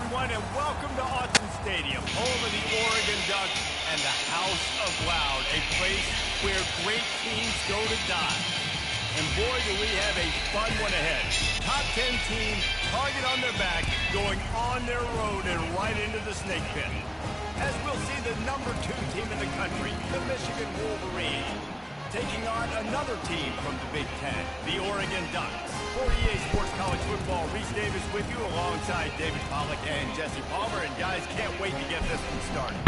everyone, and welcome to Autzen Stadium, home of the Oregon Ducks and the House of Loud, a place where great teams go to die. And boy, do we have a fun one ahead. Top 10 team, target on their back, going on their road and right into the snake pit. As we'll see the number 2 team in the country, the Michigan Wolverines, taking on another team from the Big Ten, the Oregon Ducks. For EA Sports College Football, Reese Davis with you alongside David Pollack and Jesse Palmer. And guys, can't wait to get this one started.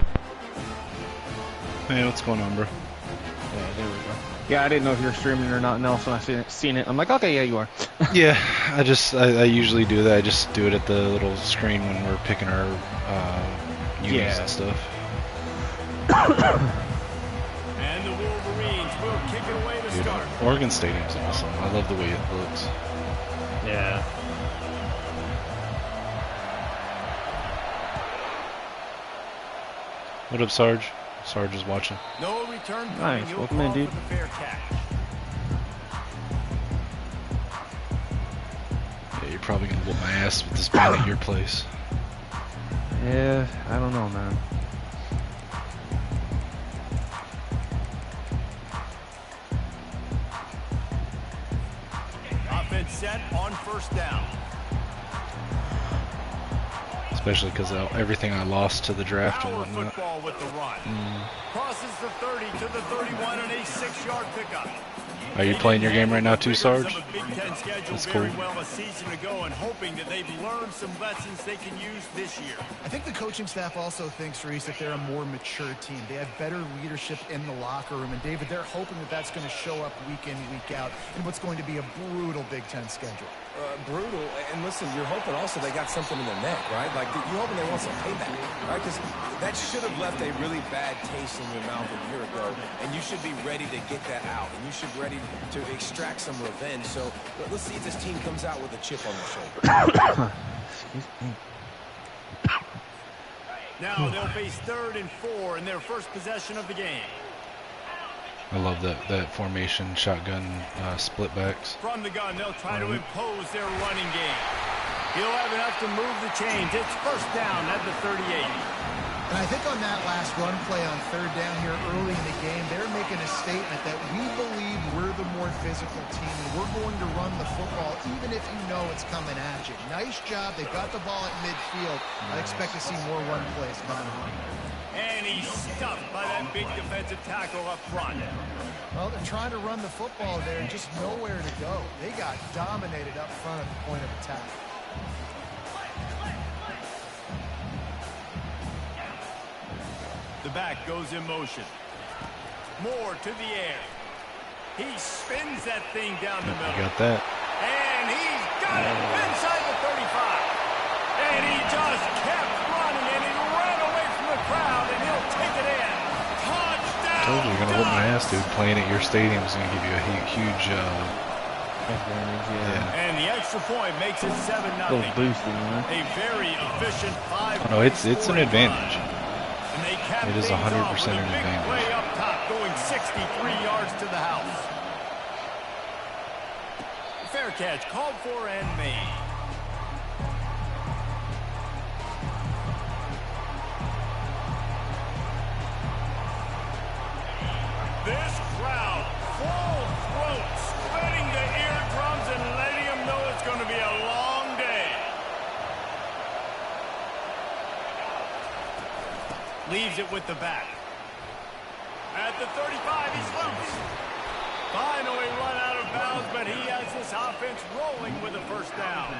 Hey, what's going on, bro? Yeah, there we go. Yeah, I didn't know if you were streaming or not, Nelson. I seen it. I'm like, okay, yeah, you are. Yeah, I usually do that. I just do it at the little screen when we're picking our units and stuff. And the Wolverines will kick it away to start. Oregon Stadium's awesome. I love the way it looks. Yeah. What up, Sarge? Sarge is watching. No return coming. Nice. Welcome in, dude. For the fair catch. Yeah, you're probably gonna whoop my ass with this ball at your place. Yeah, I don't know, man. Offense set on first down. Especially because everything I lost to the draft and Power whatnot. football with the run. Crosses the 30 to the 31 on a 6-yard pickup. Are you playing your game right now too, Sarge? That's cool. Very well a season ago, and hoping that they've learned some lessons they can use this year. I think the coaching staff also thinks, Reese, that they're a more mature team. They have better leadership in the locker room, and David, they're hoping that that's going to show up week in, week out in what's going to be a brutal Big Ten schedule. Brutal, and listen, you're hoping also they got something in their neck, right? Like, you're hoping they want some payback, right? Because that should have left a really bad taste in your mouth a year ago, and you should be ready to get that out, and you should be ready to extract some revenge. So let's see if this team comes out with a chip on their shoulder. Excuse me. Now they'll face 3rd and 4 in their first possession of the game. I love that formation, shotgun split backs. From the gun, they'll try to impose their running game. He'll have enough to move the chains. It's first down at the 38. And I think on that last run play on 3rd down here early in the game, they're making a statement that we believe we're the more physical team, and we're going to run the football even if you know it's coming at you. Nice job. They got the ball at midfield. I expect to see more run plays coming on. And he's stuffed by that big defensive tackle up front. Well, they're trying to run the football there, just nowhere to go. They got dominated up front at the point of attack. The back goes in motion. Moore to the air. He spins that thing down the middle. Got that. And he's got it inside the 35. And he just kept running, and he ran away from the crowd, and he'll take it in. Touchdown! I told you, you're going to whoop my ass, dude. Playing at your stadium is going to give you a huge Advantage, yeah. And the extra point makes it 7-0. Little boosting, man. A very efficient 5. No, it's an advantage. And they cap It is things 100% off with a an big advantage. play up top, going 63 yards to the house. Fair catch, called for and made. This crowd, full throat, splitting the eardrums and letting them know it's going to be a long day. Leaves it with the back. At the 35, he's loose. Finally run out of bounds, but he has this offense rolling with a first down.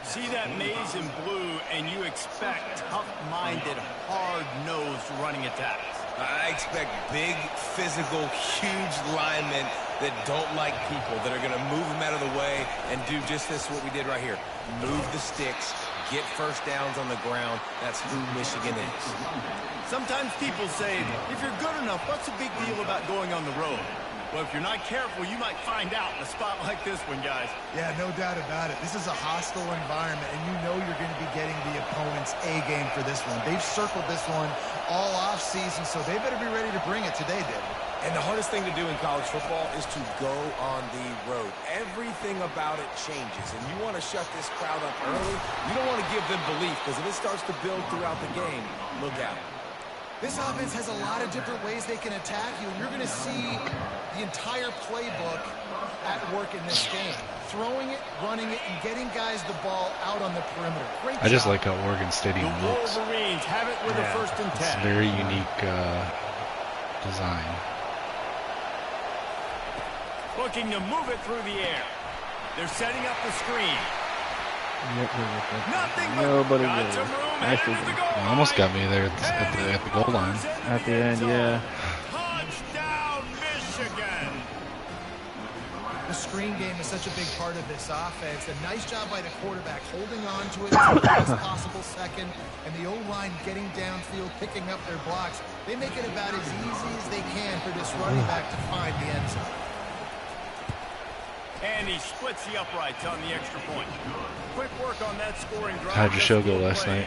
See that maze in blue, and you expect tough-minded, hard-nosed running attacks. I expect big, physical, huge linemen that don't like people, that are going to move them out of the way and do just this, what we did right here. Move the sticks, get first downs on the ground. That's who Michigan is. Sometimes people say, if you're good enough, what's the big deal about going on the road? Well, if you're not careful, you might find out in a spot like this one, guys. Yeah, no doubt about it. This is a hostile environment, and you know you're going to be getting the opponent's A-game for this one. They've circled this one all off season, so they better be ready to bring it today, David. And the hardest thing to do in college football is to go on the road. Everything about it changes, and you want to shut this crowd up early. You don't want to give them belief, because if it starts to build throughout the game, look out. This offense has a lot of different ways they can attack you, and you're going to see the entire playbook at work in this game. Throwing it, running it, and getting guys the ball out on the perimeter. Great job. I just like how Oregon Stadium looks. Wolverines have it with a 1st and 10. It's a very unique design. Looking to move it through the air. They're setting up the screen. Nothing but Nobody got did. some room Actually, into the goal line. Almost got me there at the goal line. at the end, yeah. Touchdown, Michigan. The screen game is such a big part of this offense. A nice job by the quarterback holding on to it for the best possible second, and the O-line getting downfield, picking up their blocks. They make it about as easy as they can for this running back to find the end zone. And he splits the uprights on the extra point. Quick work on that scoring drive. How'd your show go last night?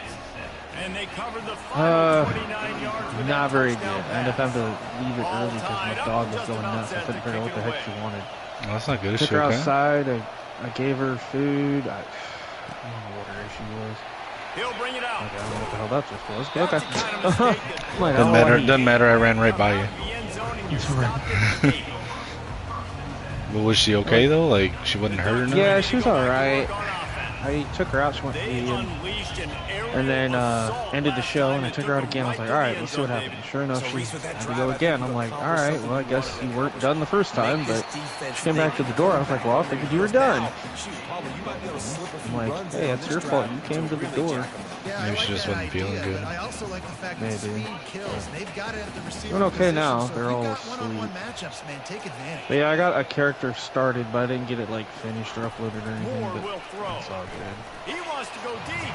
And they covered the final 29 yards with Not that very good. touchdown I ended up pass. having to leave it early because my dog was going nuts. I couldn't figure out what the heck she wanted. Oh, that's not good. Is Took she her okay? outside. I gave her food. I don't know what her issue was. He'll bring it out. Okay, I don't know what the hell that just was. Okay. That's the kind of mistake that Like, Doesn't oh, matter. he- Doesn't matter. I ran right by you. the end zone and you're It's all right. stopped at the gate. But was she okay though? Like she wasn't hurt or nothing? Yeah, she was Go back to alright. work on offense. I took her out. She went They pee unleashed an aerial and then assault ended the last show. time And I and took her out again. I was like, to all the right, end let's see what zone, happens. David. Sure enough, So, she Reese, with that had to drive, go I think again. you I'm like, all accomplished right, something well, I guess incredible. you weren't done the first time. Make But this defense she came back to think the door. I was like, well, I figured you were done. Shoot, Palmer, you might be able to slip a few I'm like, runs hey, in it's this your drive fault. You came to the really door. jack 'em up. Yeah, I Maybe she like just that wasn't feeling idea, good. but I also like the fact that Maybe. speed kills. They've got it at the receiver Doing okay position, now. so if They're you've all got one-on-one asleep. matchups, man, take advantage. But yeah, I got a character started, but I didn't get it like finished or uploaded or anything. Moore But will throw. it's all good. He wants to go deep.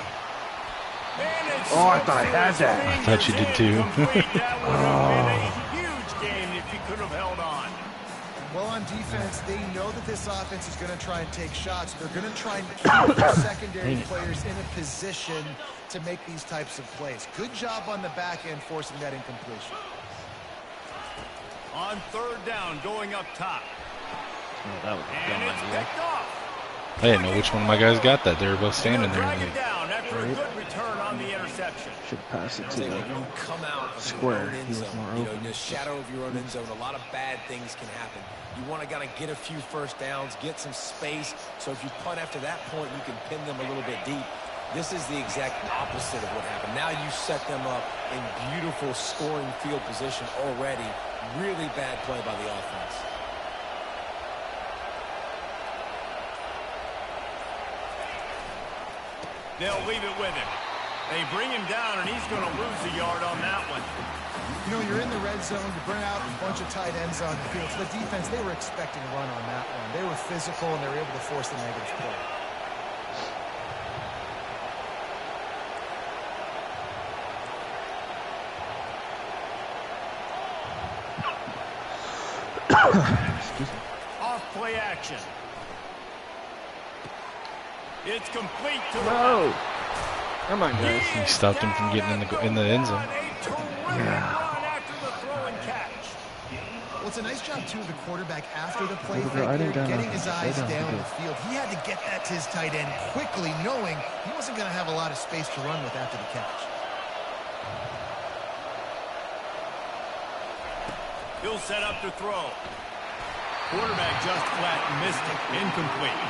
And it Oh, I slips thought I through had his that. I thought you did fingers too. incomplete. That would have been a huge game if he could have held on. Well, on defense, they know that this offense is going to try and take shots. They're going to try and keep their secondary players in a position to make these types of plays. Good job on the back end forcing that incompletion. On 3rd down, going up top. Oh, that was a And dumb it's idea. picked off. I didn't know which one of my guys got that. They were both standing They'll there. drag it Like, down after a good return on the interception. Should pass it to When the you come out of Square, your own he end was zone, more you know, open. in the shadow of your own end zone, a lot of bad things can happen. You want to get a few first downs, get some space, so if you punt after that point, you can pin them a little bit deep. This is the exact opposite of what happened. Now you set them up in beautiful scoring field position already. Really bad play by the offense. They'll leave it with him. They bring him down, and he's going to lose a yard on that one. You know, you're in the red zone, you bring out a bunch of tight ends on the field. So the defense, they were expecting a run on that one. They were physical, and they were able to force the negative play. Off play action. It's complete to the No! Come on, guys. he stopped him from getting in the end zone. A terrific run after the throw and catch. Well, it's a nice job, too, of the quarterback after the play Over there, I fake didn't there, down getting on- his stay eyes down, down okay. the field. He had to get that to his tight end quickly, knowing he wasn't going to have a lot of space to run with after the catch. He'll set up to throw. Quarterback just flat missed it. Incomplete.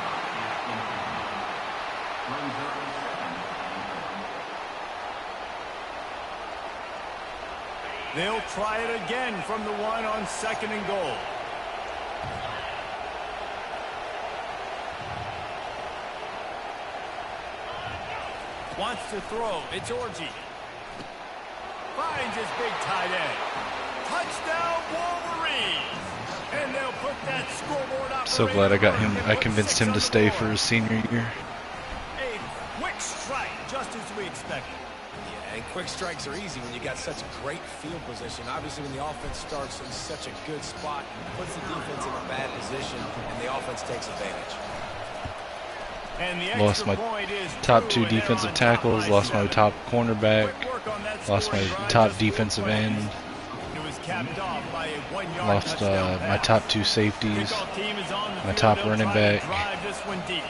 They'll try it again from the one on 2nd and goal. Wants to throw. It's Orji. Finds his big tight end. Touchdown, Wolverines! And they'll put that scoreboard up. So glad I got him. I convinced him to stay for his senior year. A quick strike, just as we expected. Yeah, and quick strikes are easy when you got such a great field position. Obviously, when the offense starts in such a good spot, puts the defense in a bad position, and the offense takes advantage. And the Lost extra my point is top two, 2 and they're defensive on top tackles. by Lost my 7. top cornerback. Quick work on that Lost my scoring drive, top just 4 defensive plays. end. It was capped off by a 1-yard Lost touchdown my pass. top 2 safeties, Kickoff team is on the my field. top They'll running try to back. drive this one deep.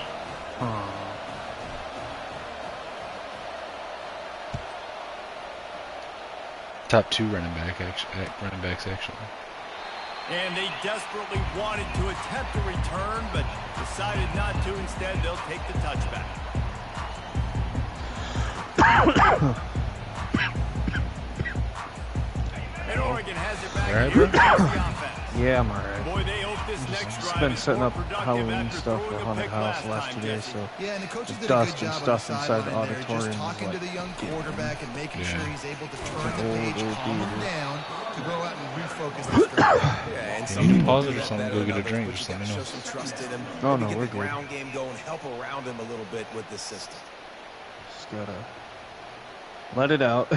Top 2 running backs actually. And they desperately wanted to attempt a return, but decided not to. Instead, they'll take the touchback. And Oregon has it back All right, here bro? against the offense. Yeah, I'm alright. Boy, they hope this next Just drive been is setting more up productive Halloween after stuff for throwing a Haunted pick House the last time, 2 days, Jesse. so Yeah, and the coaches did a dust good and job on stuff the inside the sideline there, just auditorium is talking to like, the young quarterback and making sure he's able to turn the old page, calm him theater. down to go out and refocus this drive. Yeah, and If some you need people pause do it or that something, better go than get a others, drink, but just you let me gotta know. show some trust in him. Oh, Maybe no, get we're the good. ground game going, help around him a little bit with this system. Just gotta let it out.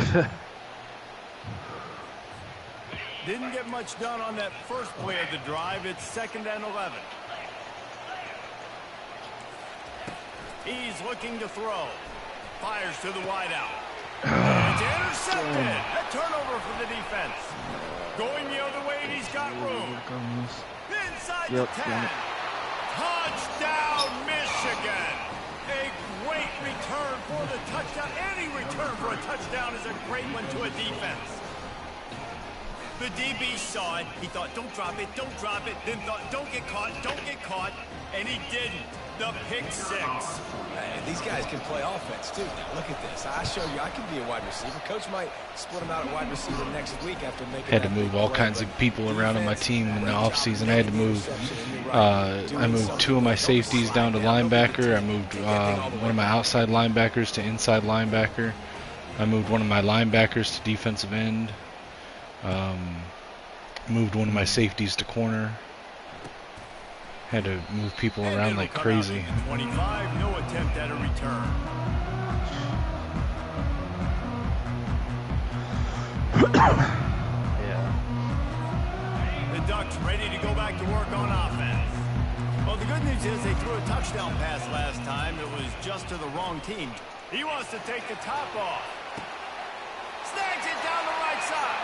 Didn't get much done on that first play of the drive. It's 2nd and 11. He's looking to throw. Fires to the wideout. It's intercepted. A turnover for the defense. Going the other way, and he's got room. Inside the 10. Touchdown, Michigan. A great return for the touchdown. Any return for a touchdown is a great one to a defense. The DB saw it. He thought, don't drop it, don't drop it. Then thought, don't get caught. And he didn't. The pick 6. And these guys can play offense, too. Now, look at this. I show you I can be a wide receiver. Coach might split him out at wide receiver next week after making Had to that move big all play, kinds but of people around on my defense, team in the great job. offseason. I had to move. I moved Doing 2 of my something. safeties Don't down to slide down. Don't be linebacker. I the moved team. Get that thing all the one way of my back. outside linebackers to inside linebacker. I moved one of my linebackers to defensive end. Moved one of my safeties to corner. Had to move people And around it'll like come crazy. out to the 25. No attempt at a return. The Ducks ready to go back to work on offense. Well, the good news is they threw a touchdown pass last time. It was just to the wrong team. He wants to take the top off. Snags it down the right side.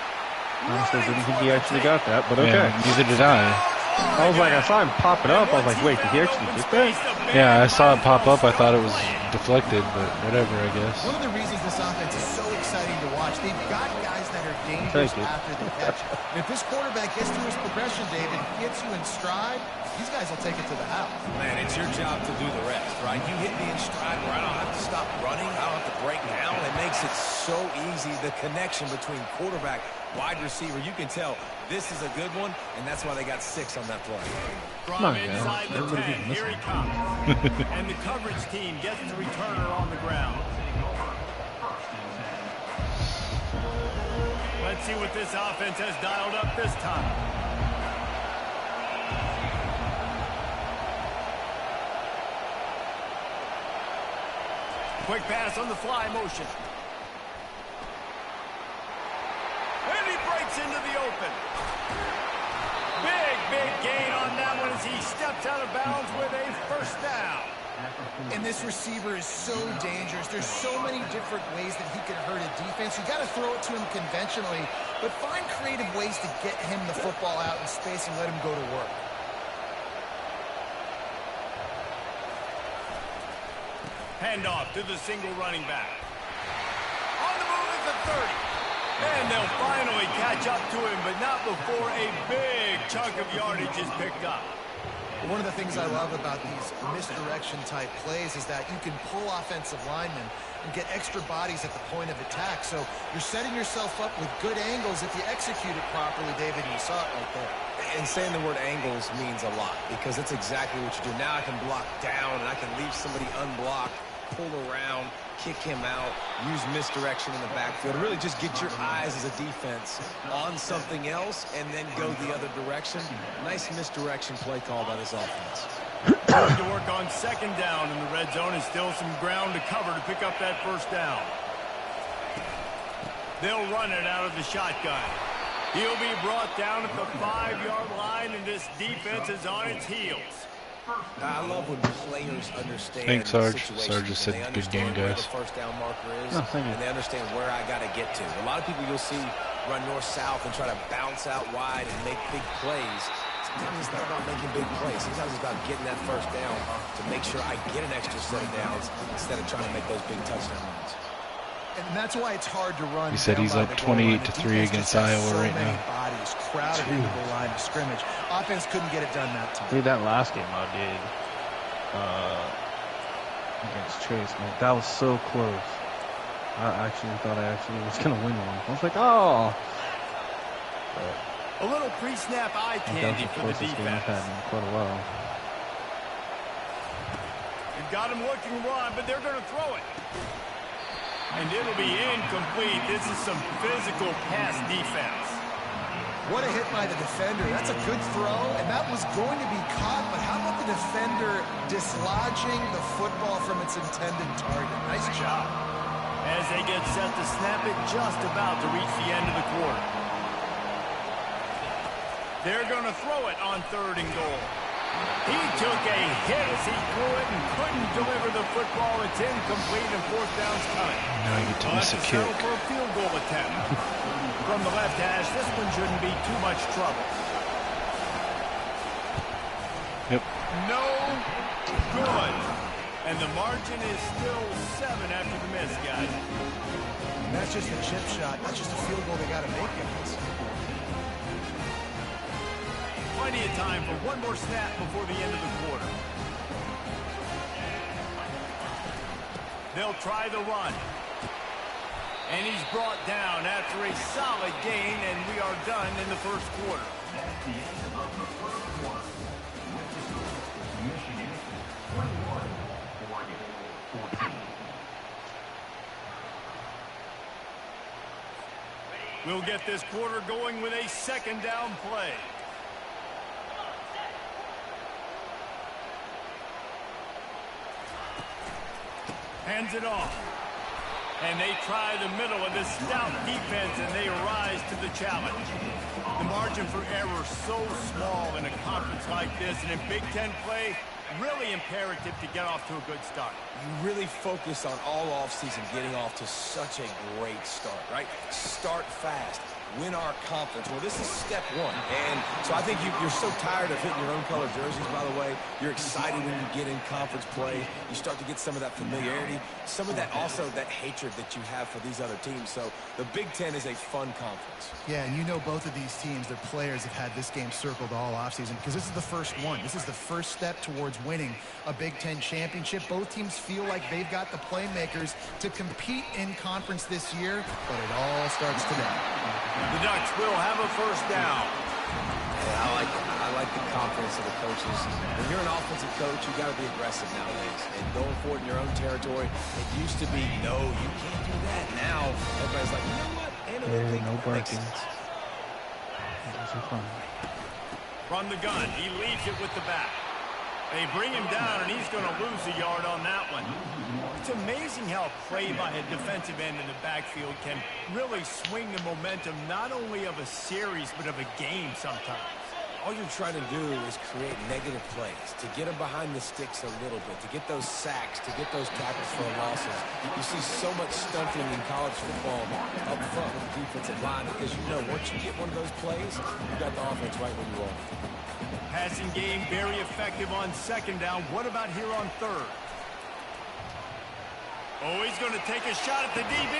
Honestly, didn't think he actually got that, but okay. Yeah, neither did I. I was like, I saw him pop it up. I was like, wait, did he actually get that? Yeah, I saw it pop up. I thought it was deflected, but whatever, I guess. One of the reasons this offense is so exciting to watch, they've got guys that are dangerous Thank you. after the catch. And if this quarterback gets through his progression, David, gets you in stride, these guys will take it to the house. Man, it's your job to do the rest, right? You hit me in stride where I don't have to stop running. I don't have to break down. It makes it so easy, the connection between quarterback, wide receiver. You can tell this is a good one, and that's why they got 6 on that play. From on, guys. inside the Everybody 10, be here he comes. And the coverage team gets the returner on the ground. Let's see what this offense has dialed up this time. Quick pass on the fly motion. And he breaks into the open. Big gain on that one as he steps out of bounds with a first down. And this receiver is so dangerous. There's so many different ways that he can hurt a defense. You got to throw it to him conventionally, but find creative ways to get him the football out in space and let him go to work. Handoff to the single running back. On the move at the 30. And they'll finally catch up to him, but not before a big chunk of yardage is picked up. One of the things I love about these misdirection-type plays is that you can pull offensive linemen and get extra bodies at the point of attack. So you're setting yourself up with good angles if you execute it properly, David, and you saw it right there. And saying the word angles means a lot because that's exactly what you do. Now I can block down, and I can leave somebody unblocked, pull around, kick him out, use misdirection in the backfield. Really just get your eyes as a defense on something else and then go the other direction. Nice misdirection play call by this offense. Going to work on 2nd down in the red zone and still some ground to cover to pick up that first down. They'll run it out of the shotgun. He'll be brought down at the 5-yard line, and this defense is on its heels. I love when players understand. Thanks, Sarge. the situation, Sarge just said and they good game, understand where guys. the first down marker is, Oh, thank you. and they understand where I got to get to. A lot of people you'll see run north-south and try to bounce out wide and make big plays. Sometimes it's not about making big plays. Sometimes it's about getting that first down to make sure I get an extra set of downs instead of trying to make those big touchdown runs. And that's why it's hard to run. He said he's up 28-3 against Iowa right now. Bodies crowded into the line of scrimmage. Offense couldn't get it done that time. Dude, that last game I did against Chase, man, that was so close. I actually thought I was going to win one. I was like, oh. A little pre-snap eye candy for the defense. I've had in quite a while. You've got him looking wide, but they're going to throw it. And it'll be incomplete. This is some physical pass defense. What a hit by the defender. That's a good throw, and that was going to be caught, but how about the defender dislodging the football from its intended target? Nice job. As they get set to snap it, just about to reach the end of the quarter. They're going to throw it on 3rd and goal. He took a hit as he threw it and couldn't deliver the football. It's incomplete and 4th down's coming. Now you get to miss a kick. For a field goal attempt. From the left hash, this one shouldn't be too much trouble. Yep. No good. And the margin is still 7 after the miss, guys. And that's just a chip shot. That's just a field goal they got to make, guys. Plenty of time for one more snap before the end of the quarter. They'll try the run. And he's brought down after a solid gain, and we are done in the first quarter. We'll get this quarter going with a 2nd down play. Hands it off. And they try the middle of this stout defense, and they rise to the challenge. The margin for error so small in a conference like this, and in Big Ten play, really imperative to get off to a good start. You really focus on all offseason getting off to such a great start, right? Start fast. Win our conference. Well, this is step 1. And so I think you're so tired of hitting your own color jerseys, by the way. You're excited when you get in conference play. You start to get some of that familiarity, some of that also that hatred that you have for these other teams. So the Big Ten is a fun conference. Yeah, and you know both of these teams, their players have had this game circled all offseason because this is the first one. This is the first step towards winning a Big Ten championship. Both teams feel like they've got the playmakers to compete in conference this year, but it all starts today. The Ducks will have a 1st down. Yeah, I like the confidence of the coaches. When you're an offensive coach, you got to be aggressive nowadays. And going for it in your own territory, it used to be, no, you can't do that. Now, everybody's like, you know what? Hey, no barking. From the gun, he leaves it with the back. They bring him down, and he's going to lose a yard on that one. It's amazing how a play by a defensive end in the backfield can really swing the momentum not only of a series, but of a game sometimes. All you're trying to do is create negative plays, to get them behind the sticks a little bit, to get those sacks, to get those tackles for losses. You see so much stunting in college football up front with the defensive line because you know once you get one of those plays, you got the offense right where you want it. Passing game very effective on 2nd down. What about here on 3rd? Oh, he's going to take a shot at the DB.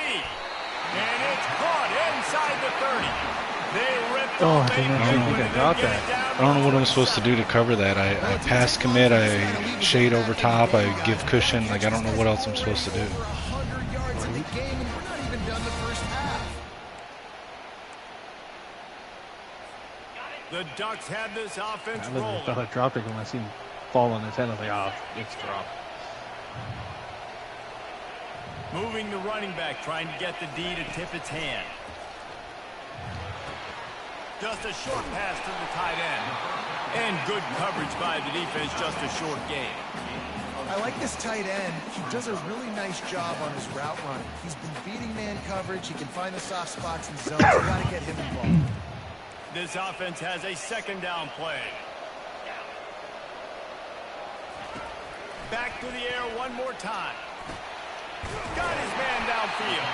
And it's caught inside the 30. They ripped off. I think I got that. I don't know what I'm supposed to do to cover that. I pass commit, I shade over top, I give cushion. Like, I don't know what else I'm supposed to do. 100 yards in the game, and we're not even done the first half. The Ducks have this offense I rolling. thought I dropped it when I seen him fall on his head. I was like, oh, it's dropped. Moving the running back, trying to get the D to tip its hand. Just a short pass to the tight end. And good coverage by the defense, just a short gain. I like this tight end. He does a really nice job on his route running. He's been beating man coverage. He can find the soft spots in zones. You got to get him involved. This offense has a 2nd down play. Back to the air one more time. Got his man downfield.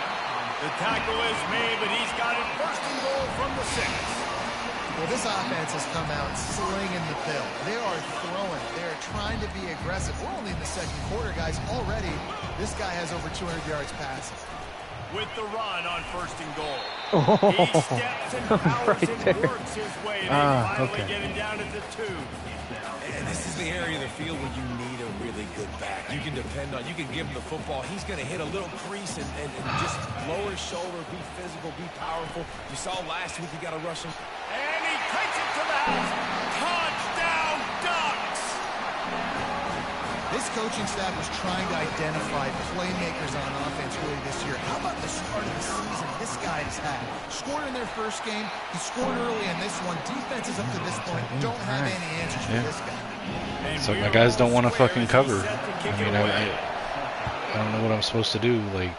The tackle is made, but he's got it 1st and Well, this offense has come out slinging the pill. They are throwing. They are trying to be aggressive. We're only in the second quarter, guys. Already, this guy has over 200 yards passing. With the run on 1st and goal. Oh, He steps and powers right and there. works his way. They finally okay. get him down at the 2. And this is the area of the field where you need a really good back. You can depend on, you can give him the football. He's going to hit a little crease and just lower his shoulder, be physical, be powerful. You saw last week he got a rushing. And he takes it to the house. Touchdown, Ducks! This coaching staff was trying to identify playmakers on offense really this year. How about the start of the season this guy has had? Scored in their first game. He scored early in this one. Defenses up to this point don't have any answers for this guy. So my guys don't want to fucking cover. I mean, I don't know what I'm supposed to do. Like,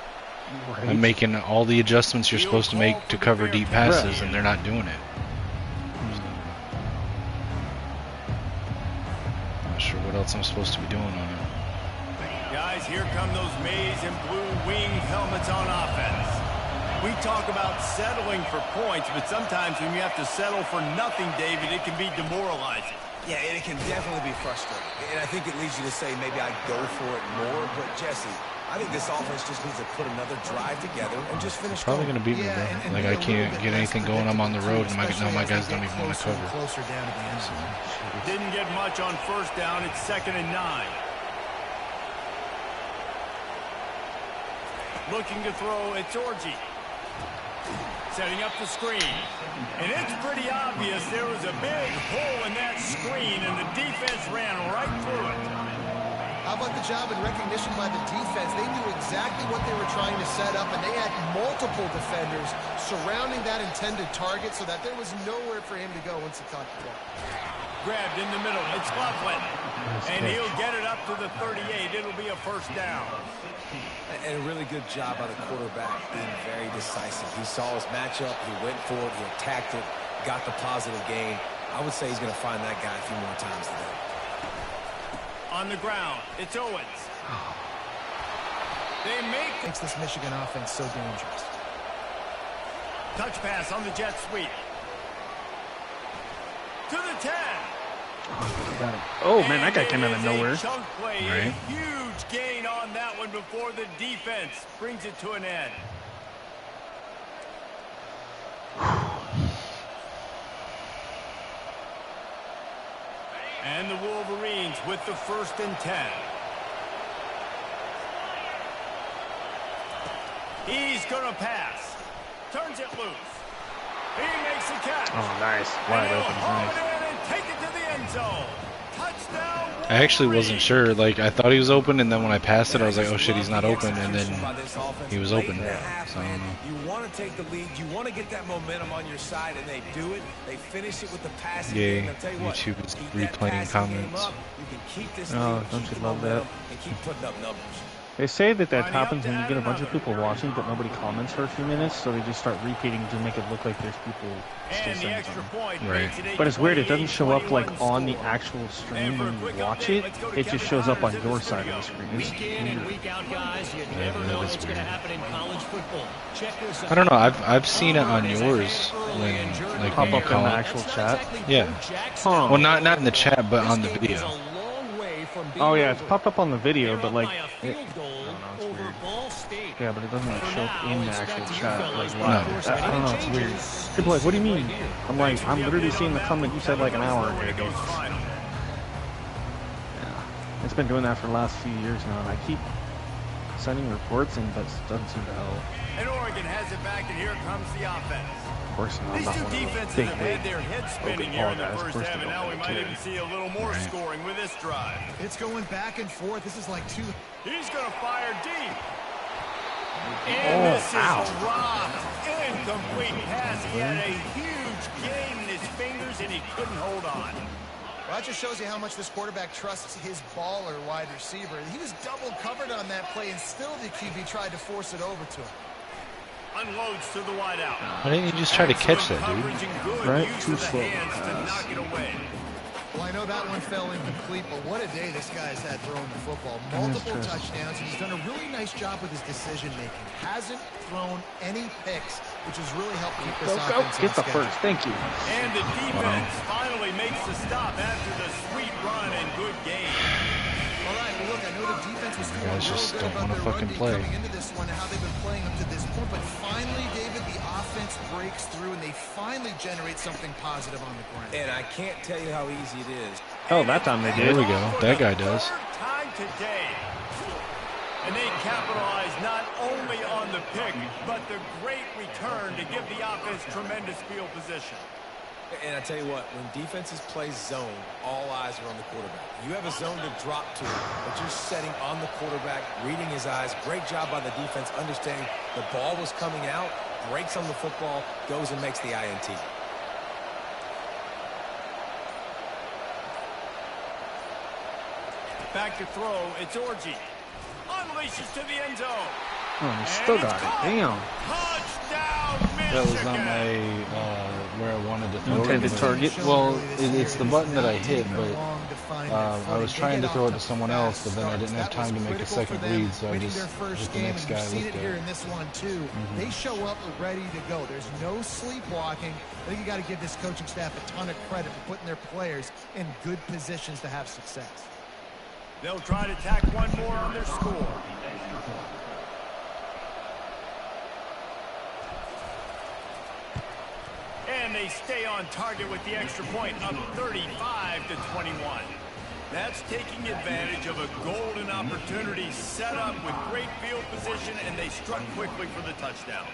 I'm making all the adjustments you're supposed to make to cover deep passes, and they're not doing it. Not sure what else I'm supposed to be doing on it. Guys, here come those maize and blue winged helmets on offense. We talk about settling for points, but sometimes when you have to settle for nothing, David, it can be demoralizing. Yeah, and it can definitely be frustrating. And I think it leads you to say maybe I go for it more. But, Jesse, I think this offense just needs to put another drive together and just finish. Probably going to beat me, bro. Like, I can't get anything going. I'm on the road, and now my guys don't even want to cover. Closer down to the end zone. Didn't get much on 1st down. It's 2nd and 9. Looking to throw, it's Orji. Setting up the screen. And it's pretty obvious there was a big hole in that screen, and the defense ran right through it. How about the job and recognition by the defense? They knew exactly what they were trying to set up, and they had multiple defenders surrounding that intended target so that there was nowhere for him to go once he caught the ball. Grabbed in the middle. It's Loveland. And he'll get it up to the 38. It'll be a 1st down. And a really good job by the quarterback being very decisive. He saw his matchup. He went for it. He attacked it. Got the positive gain. I would say he's going to find that guy a few more times today. On the ground, it's Owens. They makes this Michigan offense so dangerous. Touch pass on the jet sweep. To the 10. Oh, man, that guy came out of nowhere. Right. Huge gain on that one before the defense brings it to an end. And the Wolverines with the 1st and 10. He's going to pass. Turns it loose. He makes the catch. Oh, nice. Wide open. Nice. And take it to the end zone. Touchdown. I actually wasn't sure. Like, I thought he was open, and then when I passed it, I was like, oh shit, he's not open, and then he was open. So I don't know. You want to take the lead. You want to get that momentum on your side, and they do it. They finish it with the passing game. Yeah, I'll tell you what, YouTube is keep that replaying passing game comments. up. You can keep this Oh, lead, don't keep you the love that? momentum, and keep putting up numbers. They say that happens when you get a bunch of people watching, but nobody comments for a few minutes, so they just start repeating to make it look like there's people still saying something. Right. But it's weird, it doesn't show up like on the actual stream when you watch it. It just shows up on your side of the screen. It's weird. I don't know. I've seen it on yours when like Pop when you up in call the it. actual chat. Yeah. Huh. Well, not in the chat, but on the video. Oh yeah, it's popped up on the video, but like, I don't know, it's weird. Yeah, but it doesn't like show up in the actual chat, like live. No. I don't know, it's weird. People are like, what do you mean? I'm like, I'm literally seeing the comment you said like an hour ago. Yeah, it's been doing that for the last few years now, and I keep sending reports, and that doesn't seem to help. And Oregon has it back, and here comes the offense. Of course not. These two defenses have had their heads spinning here in the first half, and now we might even see a little more scoring with this drive. It's going back and forth. This is like two. He's going to fire deep. And this is dropped. Incomplete pass. He had a huge gain in his fingers, and he couldn't hold on. Well, that just shows you how much this quarterback trusts his baller wide receiver. He was double covered on that play, and still the QB tried to force it over to him. Unloads to the wideout. Why didn't you just try to catch that, dude? Right? Too slow. Well, I know that one fell incomplete, but what a day this guy's had throwing the football. Multiple touchdowns, and he's done a really nice job with his decision-making. Hasn't thrown any picks, which has really helped keep this offense on Get the schedule. first. Thank you. And the defense finally makes the stop after the sweet run and good game. All right, well, look, I know the defense was feeling guys real just good don't about wanna their fucking run play. coming into this one and how they've been playing up to this point, but finally, David, the offense breaks through and they finally generate something positive on the ground. And I can't tell you how easy it is. Oh, that time they did. There we go. That guy does. Third time today. And they capitalize not only on the pick, but the great return to give the offense tremendous field position. And I tell you what, when defenses play zone, all eyes are on the quarterback. You have a zone to drop to, but you're setting on the quarterback, reading his eyes. Great job by the defense, understanding the ball was coming out, breaks on the football, goes and makes the INT. Back to throw, it's Orji. Unleashes to the end zone. Oh, he still got it. Damn. Touchdown, Michigan. That was not my where I wanted to throw Okay, it. the target. Well, it's the button that I hit, but I was trying to throw it to someone else, but then I didn't have time to make a second read, so I just hit the next guy I looked here in at. this one too. They show up ready to go. There's no sleepwalking. I think you got to give this coaching staff a ton of credit for putting their players in good positions to have success. They'll try to tack one more on their score. And they stay on target with the extra point, up 35-21. That's taking advantage of a golden opportunity set up with great field position, and they struck quickly for the touchdown.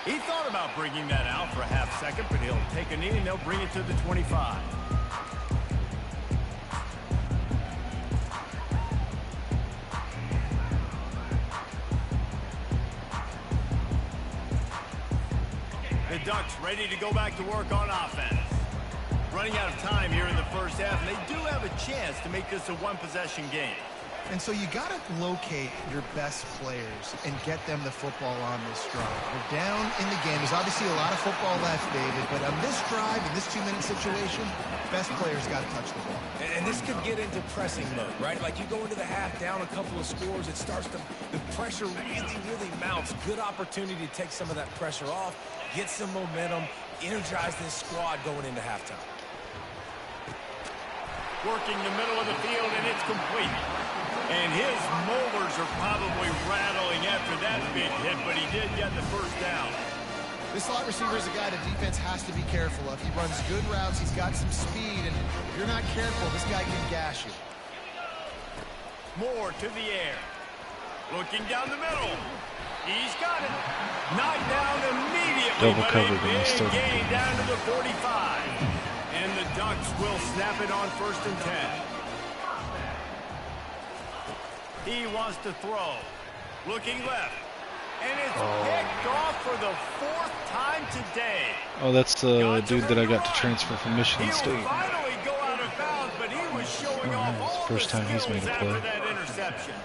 He thought about bringing that out for a half second, but he'll take a knee and they'll bring it to the 25. The Ducks ready to go back to work on offense. Running out of time here in the first half, and they do have a chance to make this a one-possession game. And so you got to locate your best players and get them the football on this drive. We're down in the game. There's obviously a lot of football left, David, but on this drive, in this 2-minute situation, best players got to touch the ball. And this could get into pressing mode, right? Like you go into the half down a couple of scores, it starts to, the pressure really mounts. Good opportunity to take some of that pressure off, get some momentum, energize this squad going into halftime. Working the middle of the field, and it's complete. And his molars are probably rattling after that big hit, but he did get the first down. This slot receiver is a guy the defense has to be careful of. He runs good routes. He's got some speed, and if you're not careful, this guy can gash you. Moore to the air. Looking down the middle. He's got it. Knocked down immediately, Double but covered a and big still gain down to the 45. And the Ducks will snap it on 1st and 10. He wants to throw. Looking left. And it's picked off for the 4th time today. Oh, that's the dude that I got to transfer from Michigan He State. will finally go out of bounds, but he was showing off nice. all First the time he's made a skills play. after that interception.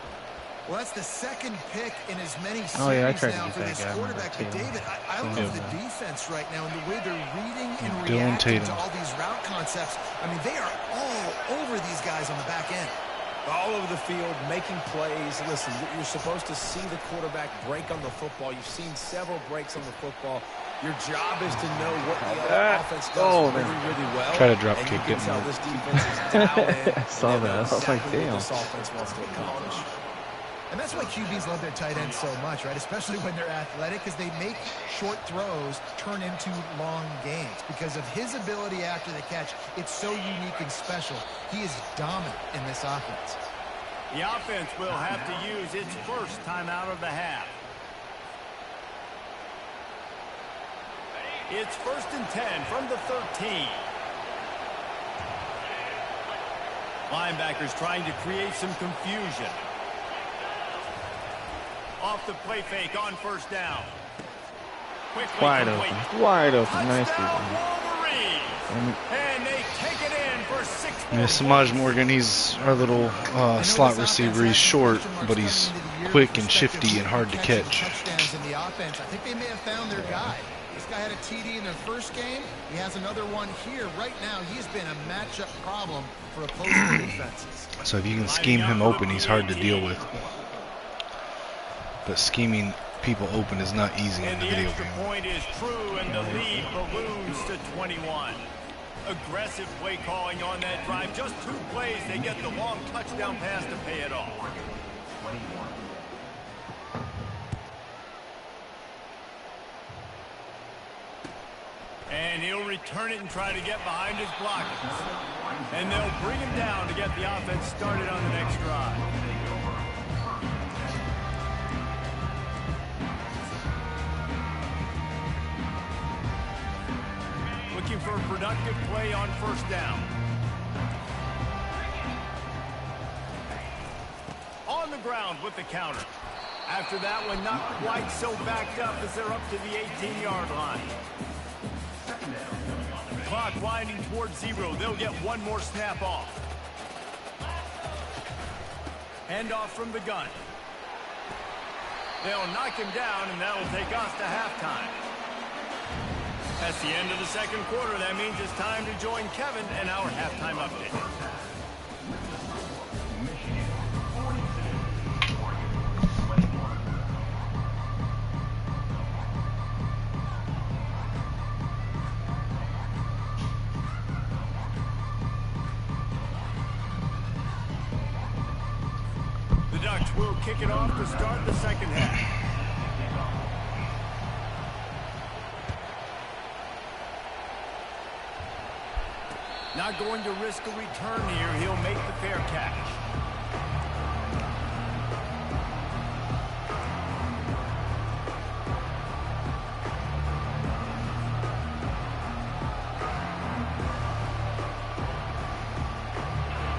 Well, that's the second pick in as many series Oh, yeah, I tried to now get for that this guy. quarterback. But David, I love the defense right now and the way they're reading and Dylan reacting to Tatum. all these route concepts. I mean, they are all over these guys on the back end. All over the field, making plays. Listen, you're supposed to see the quarterback break on the football. You've seen several breaks on the football. Your job is to know what the other offense does really well. Try to drop and kick you can it. tell this defense is dialed in. I saw that. I was like, exactly damn. what this offense wants to accomplish. And that's why QBs love their tight ends so much, right? Especially when they're athletic, because they make short throws turn into long gains. Because of his ability after the catch, it's so unique and special. He is dominant in this offense. The offense will have to use its first timeout of the half. It's 1st and 10 from the 13. Linebackers trying to create some confusion. Off the play fake on 1st down. Quickly Wide complete. open. Wide open. Nice Touchdown, defense. Wolverines. And they take it in for 6 Yeah, more Samaj Morgan, he's our little slot receiver. He's short, but he's quick and shifty and hard to catch. Touchdowns in the offense. I think they may have found their guy. This guy had a TD in their first game. He has another one here. Right now, he's been a matchup problem for opposing defenses. So if you can scheme him open, he's hard to deal with. But scheming people open is not easy in the video game. Point is true, and the lead balloons to 21. Aggressive play calling on that drive. Just 2 plays, they get the long touchdown pass to pay it off. And he'll return it and try to get behind his blockers. And they'll bring him down to get the offense started on the next drive. Looking for a productive play on first down. On the ground with the counter. After that one, not quite so backed up as they're up to the 18-yard line. Clock winding towards 0. They'll get one more snap off. Handoff from the gun. They'll knock him down, and that'll take us to halftime. That's the end of the second quarter. That means it's time to join Kevin and our halftime update. The Ducks will kick it off to start the second half. Not going to risk a return here. He'll make the fair catch.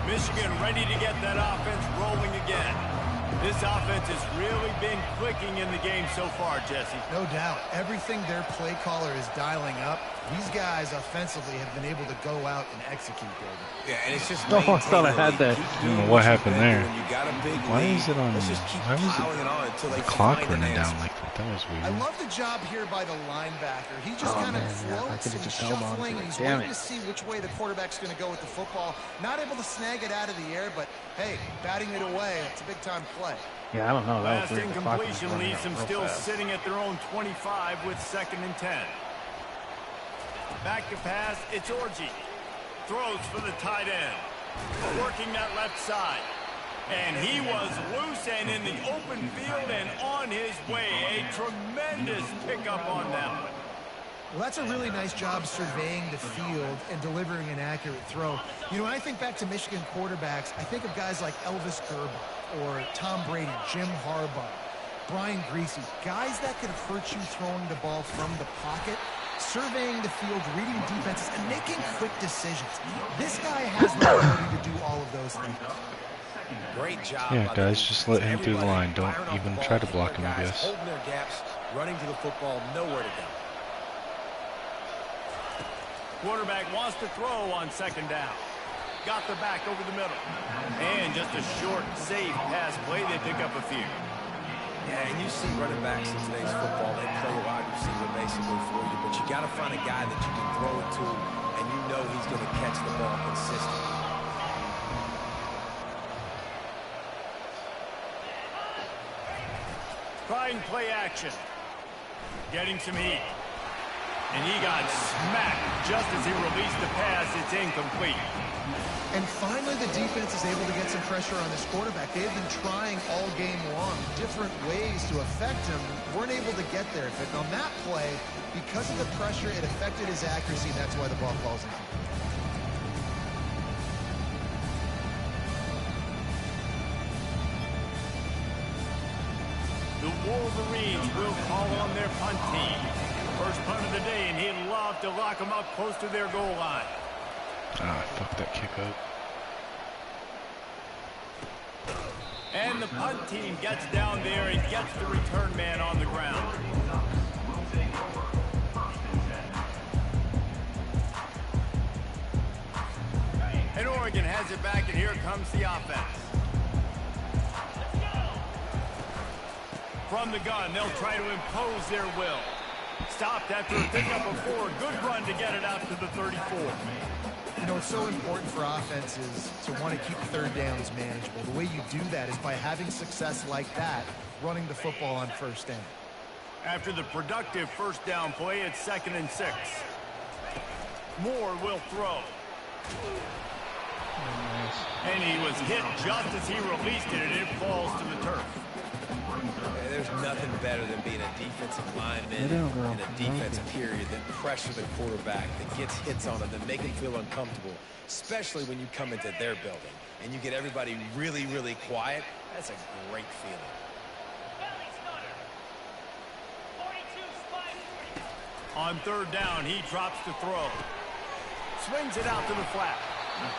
Michigan ready to get that offense rolling again. This offense has really been clicking in the game so far, Jesse. No doubt. Everything their play caller is dialing up, these guys offensively have been able to go out and execute, David. Yeah, and it's just I thought I had that. I don't know what happened there. Why is it on? Why is the clock running down like that? That was weird. I love the job here by the linebacker. He just kind of floats and he's shuffling and he's waiting to see which way the quarterback's going to go with the football. Not able to snag it out of the air, but hey, batting it away, it's a big-time play. Yeah, I don't know. Last incompletion leaves them still sitting at their own 25 with 2nd and 10. Back to pass, it's Orji. Throws for the tight end. Working that left side. And he was loose and in the open field and on his way. A tremendous pickup on that one. Well, that's a really nice job surveying the field and delivering an accurate throw. You know, when I think back to Michigan quarterbacks, I think of guys like Elvis Gerber or Tom Brady, Jim Harbaugh, Brian Griese, guys that could hurt you throwing the ball from the pocket, surveying the field, reading defenses, and making quick decisions. This guy has the ability to do all of those things. Great job. Yeah, guys, just let him through the line. Don't even try to block him, I guess. Holding their gaps, running to the football, nowhere to go. Quarterback wants to throw on 2nd down. Got the back over the middle. And just a short, safe pass play. They pick up a few. Yeah, and you see running backs in today's football, they play a wide receiver basically for you, but you got to find a guy that you can throw it to, and you know he's going to catch the ball consistently. Trying play action. Getting some heat. And he got smacked just as he released the pass. It's incomplete. And finally, the defense is able to get some pressure on this quarterback. They've been trying all game long different ways to affect him. Weren't able to get there. But on that play, because of the pressure, it affected his accuracy. That's why the ball falls incomplete. The Wolverines will call on their punt team. First punt of the day, and he'd love to lock them up close to their goal line. Ah, fuck that kick up. And the punt team gets down there and gets the return man on the ground. And Oregon has it back, and here comes the offense. From the gun, they'll try to impose their will. Stopped after a pickup of 4. Good run to get it out to the 34. You know, it's so important for offenses to want to keep third downs manageable. The way you do that is by having success like that, running the football on first down. After the productive first down play, it's 2nd and 6. Moore will throw. And he was hit just as he released it, and it falls to the turf. There's nothing better than being a defensive lineman in a defense period that pressure the quarterback, that gets hits on him, that make him feel uncomfortable, especially when you come into their building and you get everybody really, really quiet. That's a great feeling. On 3rd down, he drops to throw. Swings it out to the flat.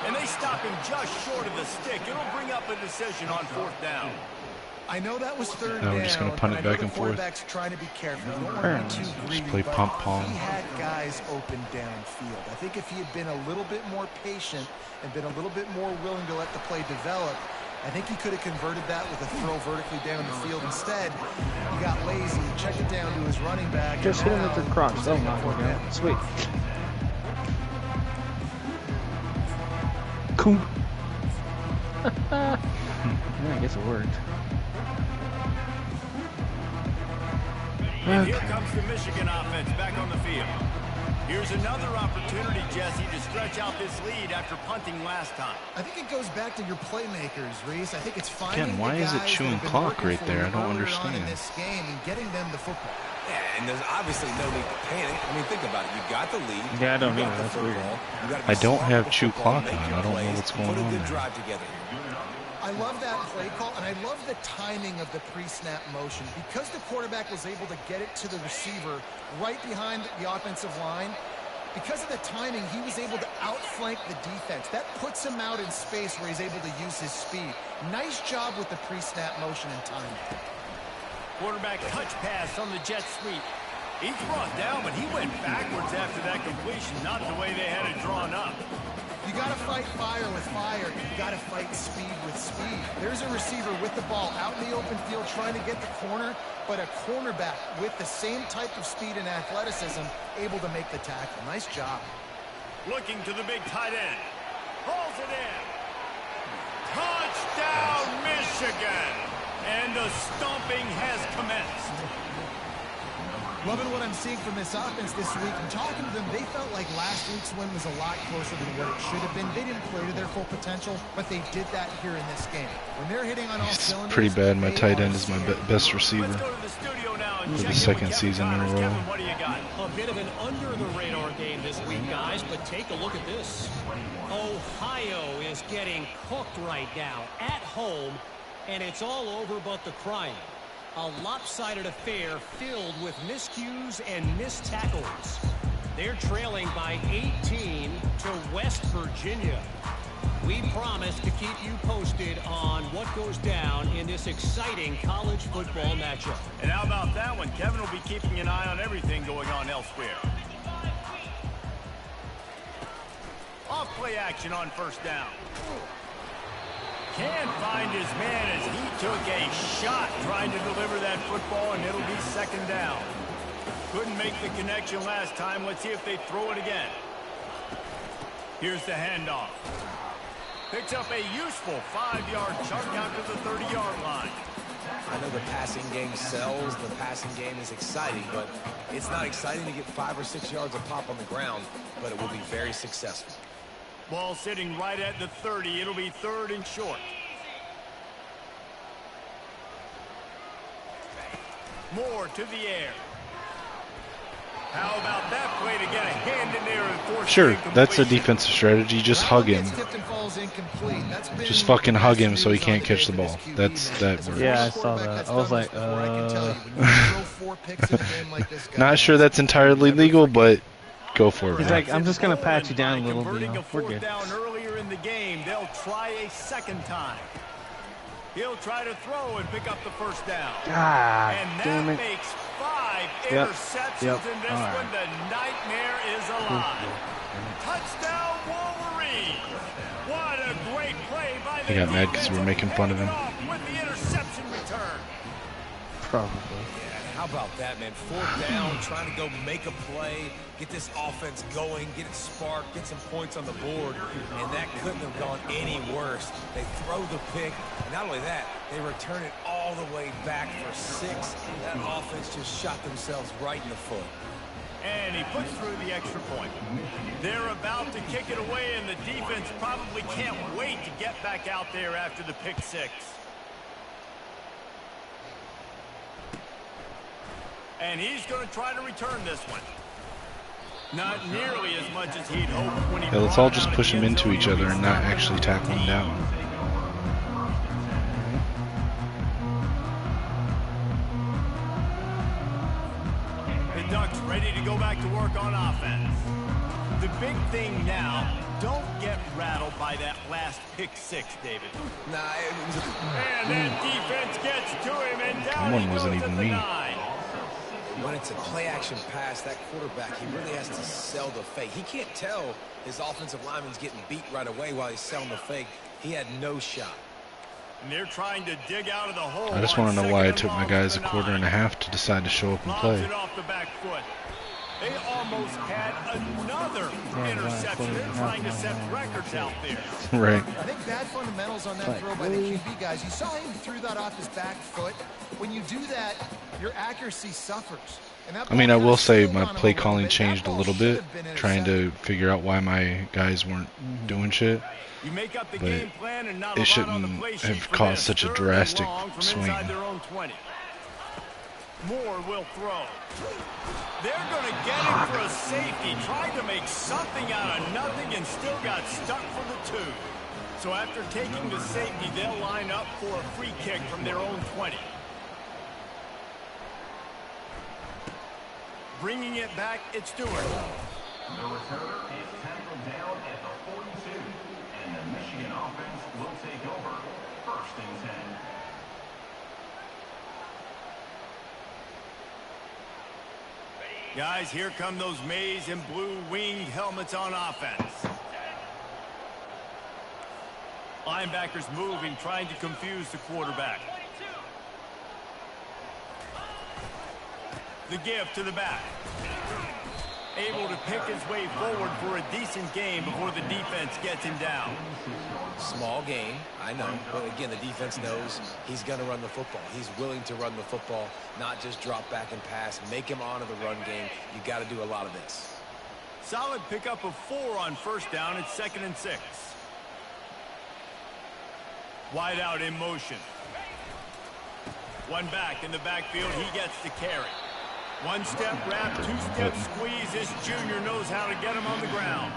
And they stop him just short of the stick. It'll bring up a decision on 4th down. I know that was 3rd Now down. we're just going to punt it back and forth. Quarterback's trying to be careful. You don't want to be too greedy, play but pump pong. he had guys open downfield. I think if he had been a little bit more patient and been a little bit more willing to let the play develop, I think he could have converted that with a throw vertically down the field. Instead, he got lazy, checked it down to his running back. Just hit him with the crotch. That'll knock him down. Sweet. Cool. Yeah, I guess it worked. And here comes the Michigan offense back on the field. Here's another opportunity, Jesse, to stretch out this lead after punting last time. I think it goes back to your playmakers, Reese. I think it's finding Again, why is it chewing clock right there? I don't understand. In this game and getting them the football. Yeah, and there's obviously no need to panic. I mean, think about it. You've got the lead. Yeah, I don't You've know. got the That's weird. football. I don't have chew football, clock make on. your I don't know plays, what's going put a on good there. drive together here. I love that play call, and I love the timing of the pre-snap motion. Because the quarterback was able to get it to the receiver right behind the offensive line, because of the timing, he was able to outflank the defense. That puts him out in space where he's able to use his speed. Nice job with the pre-snap motion and timing. Quarterback touch pass on the jet sweep. He's brought down, but he went backwards after that completion, not the way they had it drawn up. You got to fight fire with fire. You got to fight speed with speed. There's a receiver with the ball out in the open field trying to get the corner, but a cornerback with the same type of speed and athleticism able to make the tackle. Nice job. Looking to the big tight end. Pulls it in. Touchdown, Michigan! And the stomping has commenced. Loving what I'm seeing from this offense this week. And talking to them, they felt like last week's win was a lot closer than what it should have been. They didn't play to their full potential, but they did that here in this game. When they're hitting on all cylinders, Pretty bad. My tight end is my best receiver Let's go to the studio now and for check the in with 2nd Kevin season in a Connors. row. Kevin, what do you got? A bit of an under-the-radar game this week, guys, but take a look at this. Ohio is getting cooked right now at home, and it's all over but the crying. A lopsided affair filled with miscues and missed tackles. They're trailing by 18 to West Virginia. We promise to keep you posted on what goes down in this exciting college football matchup. And how about that one? Kevin will be keeping an eye on everything going on elsewhere. Off play action on 1st down. Can't find his man as he took a shot trying to deliver that football, and it'll be 2nd down. Couldn't make the connection last time. Let's see if they throw it again. Here's the handoff. Picks up a useful 5-yard chunk out to the 30-yard line. I know the passing game sells. The passing game is exciting, but it's not exciting to get 5 or 6 yards of pop on the ground, but it will be very successful. Ball sitting right at the 30. It'll be 3rd and short. Moore to the air. How about that play to get a hand in there and force Sure, the that's a incompletion? defensive strategy. Just hug him. Just fucking hug him so he can't catch the ball. That works. Yeah, I saw that. I was like, Not sure that's entirely legal, but go for it. He's man. like, I'm just going to pat you down a little bit. Converting a We're 4th good. down earlier in the game. They'll try a 2nd time. He'll try to throw and pick up the 1st down. God And damn that it. makes 5 Yep. interceptions Yep. in this All right. one. The nightmare is alive. Touchdown, Wolverines. What a great play by the He got mad 'cause we were making fun of him. defense. With the interception return. Probably. Yeah, how about that, man? 4th down, trying to go make a play, get this offense going, get it sparked, get some points on the board, and that couldn't have gone any worse. They throw the pick, and not only that, they return it all the way back for 6. That offense just shot themselves right in the foot. And he puts through the extra point. They're about to kick it away, and the defense probably can't wait to get back out there after the pick 6. And he's going to try to return this one. Not nearly as much as he'd hoped when he let's all just push them into each other and not actually tackle them down. The Ducks ready to go back to work on offense. The big thing now, don't get rattled by that last pick 6, David. Nah, and that defense gets to him, and down one he wasn't goes even at the me. 9. when it's a play-action pass, that quarterback, he really has to sell the fake. He can't tell his offensive lineman's getting beat right away while he's selling the fake. He had no shot. And they're trying to dig out of the hole. I just want to know why it took my guys a quarter and a half to decide to show up and play. It off the back foot. They almost had another interception. They're trying to set records out there. Right. I think bad fundamentals on that throw by the QB guys. You saw him threw that off his back foot. When you do that, your accuracy suffers. I mean, I will say my play calling changed a little bit, trying to figure out why my guys weren't doing shit. But it shouldn't have caused such a drastic swing. Moore will throw. They're going to get him for a safety. Tried to make something out of nothing and still got stuck for the 2. So after taking the safety, they'll line up for a free kick from their own 20. Bringing it back, it's Stewart. The returner is tackled down at the 42, and the Michigan offense will take over. 1st and 10. Guys, here come those maize and blue winged helmets on offense. Linebackers moving, trying to confuse the quarterback. The give to the back. Able to pick his way forward for a decent game before the defense gets him down. Small game, I know. But again, the defense knows he's going to run the football. He's willing to run the football, not just drop back and pass. Make him honor the run game. You got to do a lot of this. Solid pickup of 4 on 1st down. It's 2nd and 6. Wide out in motion. One back in the backfield. He gets the carry. 1-step wrap, 2-step squeeze. This junior knows how to get him on the ground.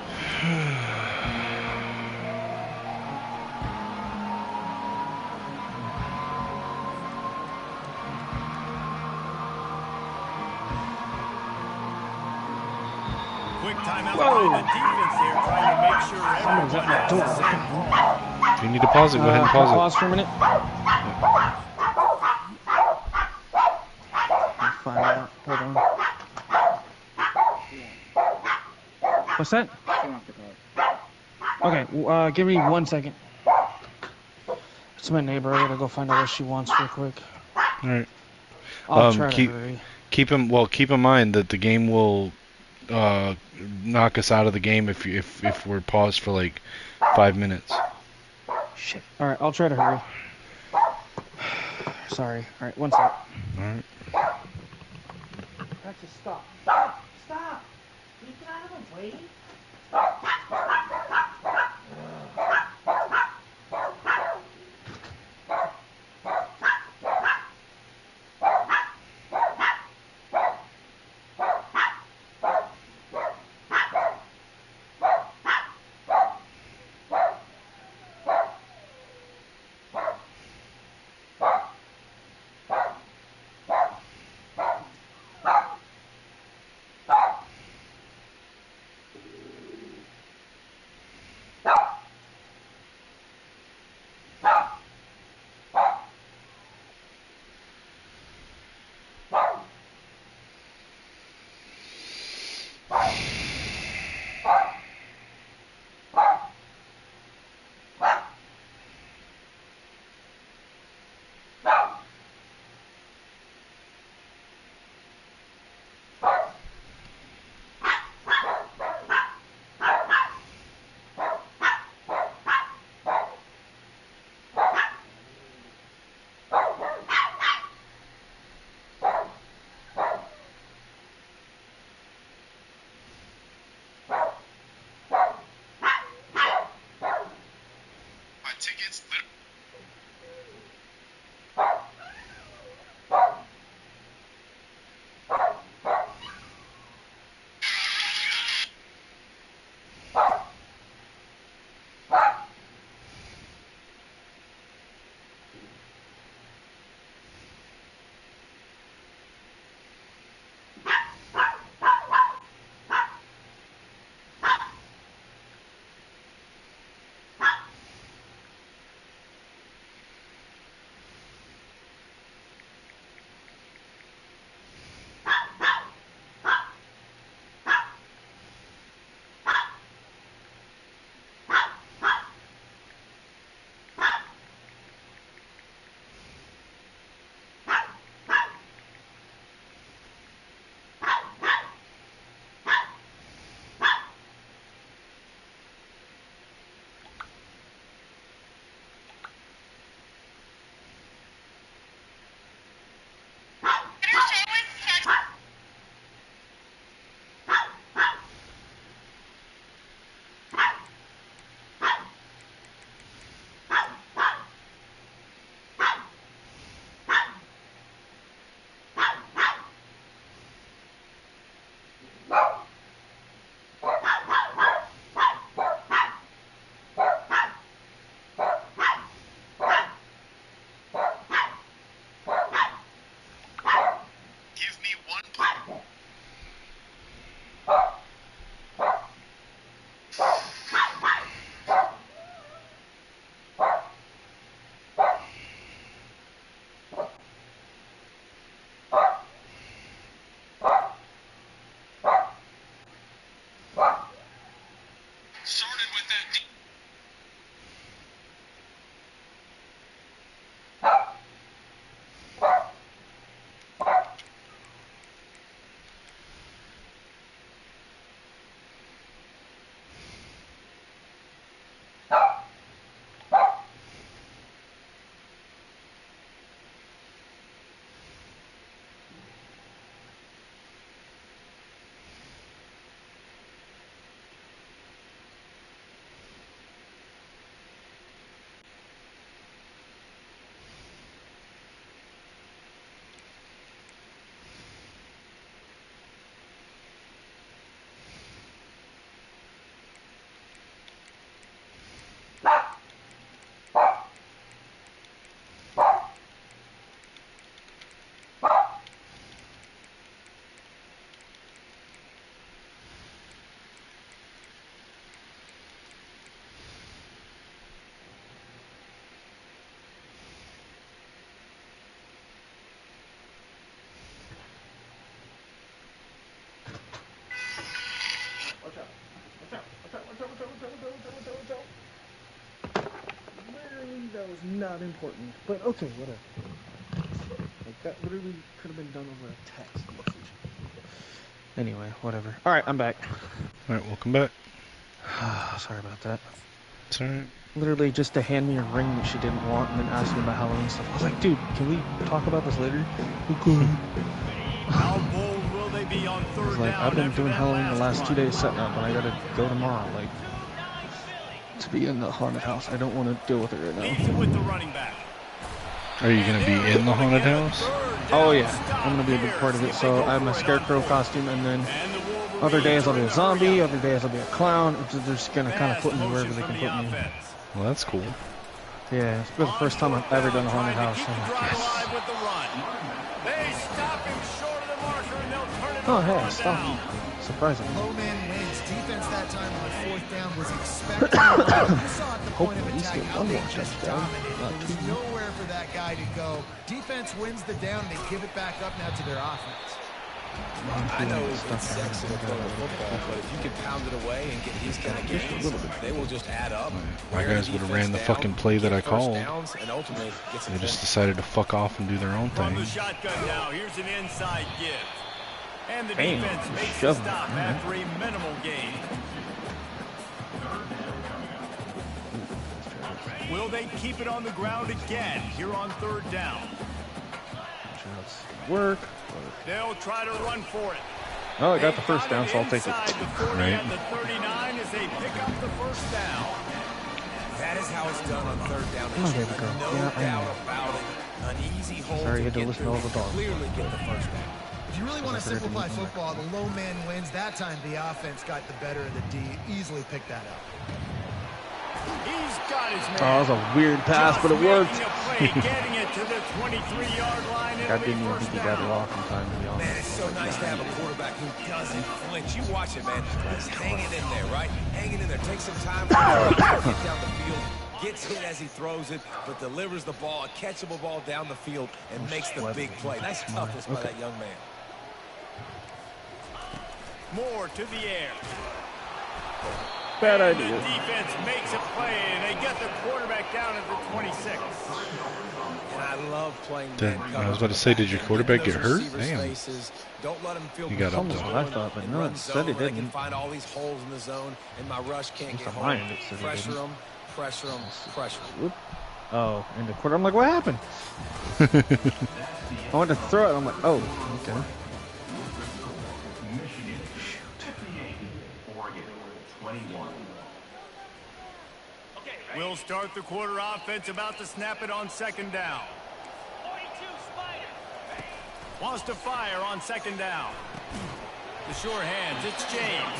Quick timeout by the defense there, trying to make sure everyone has the same ball. If you need to pause it, go ahead and pause it. Pause for a minute. Find out. Hold on. What's that? Okay, give me 1 second. It's my neighbor. I gotta go find out what she wants real quick. All right. I'll try to hurry. Keep in mind that the game will knock us out of the game if we're paused for like 5 minutes. Shit. All right, I'll try to hurry. Sorry. All right, 1 sec. All right. That's a stop. Stop! Can you get out of the way? Literally, that was not important. But okay, whatever. Like, that literally could have been done over a text message. Anyway, whatever. Alright, I'm back. Alright, welcome back. Sorry about that. It's alright. Literally just to hand me a ring that she didn't want and then ask me about Halloween stuff. I was like, dude, can we talk about this later? Okay. How bold will they be on third I was like, down I've been after doing that Halloween the last last 2 run? days setting up, and I gotta go tomorrow. Like, to be in the haunted house. I don't want to deal with it right Leads now. it with the running back. Are you gonna be in the haunted house? Oh yeah, I'm gonna be a big part of it. So I have my scarecrow costume, and then other days I'll be a zombie, other days I'll be a clown. They're just gonna kind of put me wherever they can put me. Well, that's cool. Yeah, it's the first time I've ever done a haunted house. I'm like, yes. Oh hey, stop me. Surprising. Low man wins. Defense that time on fourth down was expecting. You saw at the point of attack how they just dominated. There was nowhere for that guy to go. Defense wins the down. They give it back up now to their offense. I know it's sexy to throw the football, but if you can pound it away and get these kind of gains, they will just add up. My guys would have ran the fucking play that I called. They just decided to fuck off and do their own From thing. the shotgun now, here's an inside give. And the Damn, defense makes a shoving, stop man. after a minimal gain. Will they keep it on the ground again here on third down? Just work. They'll try to run for it. Oh, I got the first down, so I'll take it. Inside the 30 Right. at the 39 as they pick up the first down. That is how it's done on third down. Come on, baby girl. No Yeah, I doubt know. about it. An easy hold Sorry, you to had to get listen through to all the dogs. clearly get the first down. If you really want to simplify football, the low man wins. That time the offense got the better of the D. Easily picked that up. He's got his man. Oh, that was a weird pass, but it worked. Getting it to the 23-yard line. I didn't even think he got it off in time, to be Man, honest. it's so nice to have a quarterback who doesn't flinch. You watch it, man. He's hanging in there, right? Hanging in there. Takes some time to get down the field. Gets hit as he throws it, but delivers the ball, a catchable ball down the field, and makes the big play. Nice toughness by that young man. More to the air. Bad And idea. the defense makes a play, and they get the quarterback down at the 26. And I love playing Then, man I coverage. was about to say, did your quarterback get hurt? Receivers' Damn. faces. Don't let him feel He got up, That's though. what I thought, but in no, run it said zone he where they can didn't. find all these holes in the zone, and my rush can't get It's a home. line that said he Pressure didn't. him, pressure him, pressure him. Whoop. Oh, in the quarter. I'm like, what happened? I wanted to throw it. I'm like, oh, okay. Michigan 58, Oregon 21. We'll start the quarter offense, about to snap it on second down. Wants to fire on second down. The sure hands, it's James.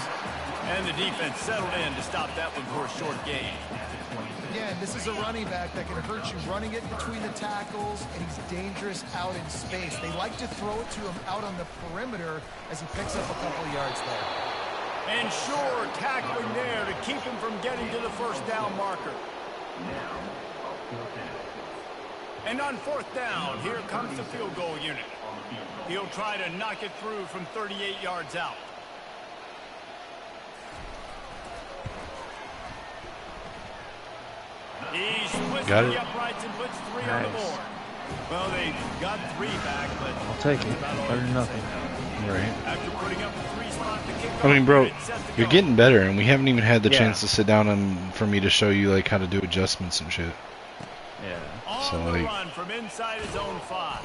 And the defense settled in to stop that one for a short gain. Again, this is a running back that can hurt you running it between the tackles, and he's dangerous out in space. They like to throw it to him out on the perimeter as he picks up a couple yards there. And sure, tackling there to keep him from getting to the first down marker. And on fourth down, here comes the field goal unit. He'll try to knock it through from 38 yards out. He splits Got the it. uprights and puts 3 on the Nice. board. Well, they got 3 back, but I'll take it. Better than nothing. Right. after putting up the 3 spot to kick I mean, off, bro, it's set to you're go. getting better, and we haven't even had the Yeah. chance to sit down and for me to show you like how to do adjustments and shit. Yeah. On So, the like, run from inside his own 5.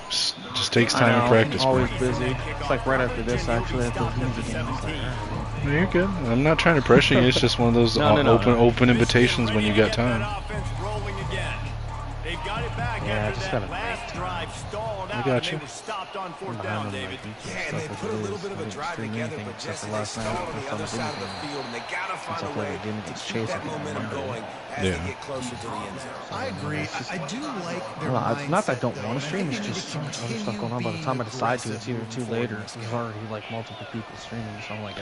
Just takes I time know, to practice, bro. always busy. It's like right after this, actually, after the music game. It's like, No, you're good. I'm not trying to pressure you. It's just one of those No, open invitations when you got time. They've got it back Yeah, I after just that gotta- last drive stalled out, got and they you. were stopped on fourth I'm down, behind on my David. beats and Yeah, and stuff they as put a it little is. bit of I a didn't drive stream together, anything but except Jesse, for they last night. stalled on That's the all other I side of did. the field, and they got to find Since I a played way the game to against keep Chase, I that can't momentum remember. going as Yeah. they get closer to the end zone. I agree. I do like their Well, it's not that I mindset, don't though, want and to I stream. think It's they need just to other stuff continue going on. By the time I being decide to, it's aggressive either too moving late or forward in this there's game. already like multiple people streaming. So I'm like,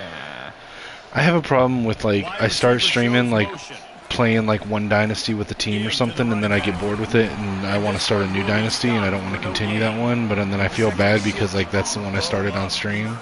I have a problem with like Wide I start receiver streaming shows like motion. playing like one dynasty with the team or something, and then I get bored with it and I want to start a new dynasty and I don't want to continue that one, but then I feel bad because like that's the one I started on stream,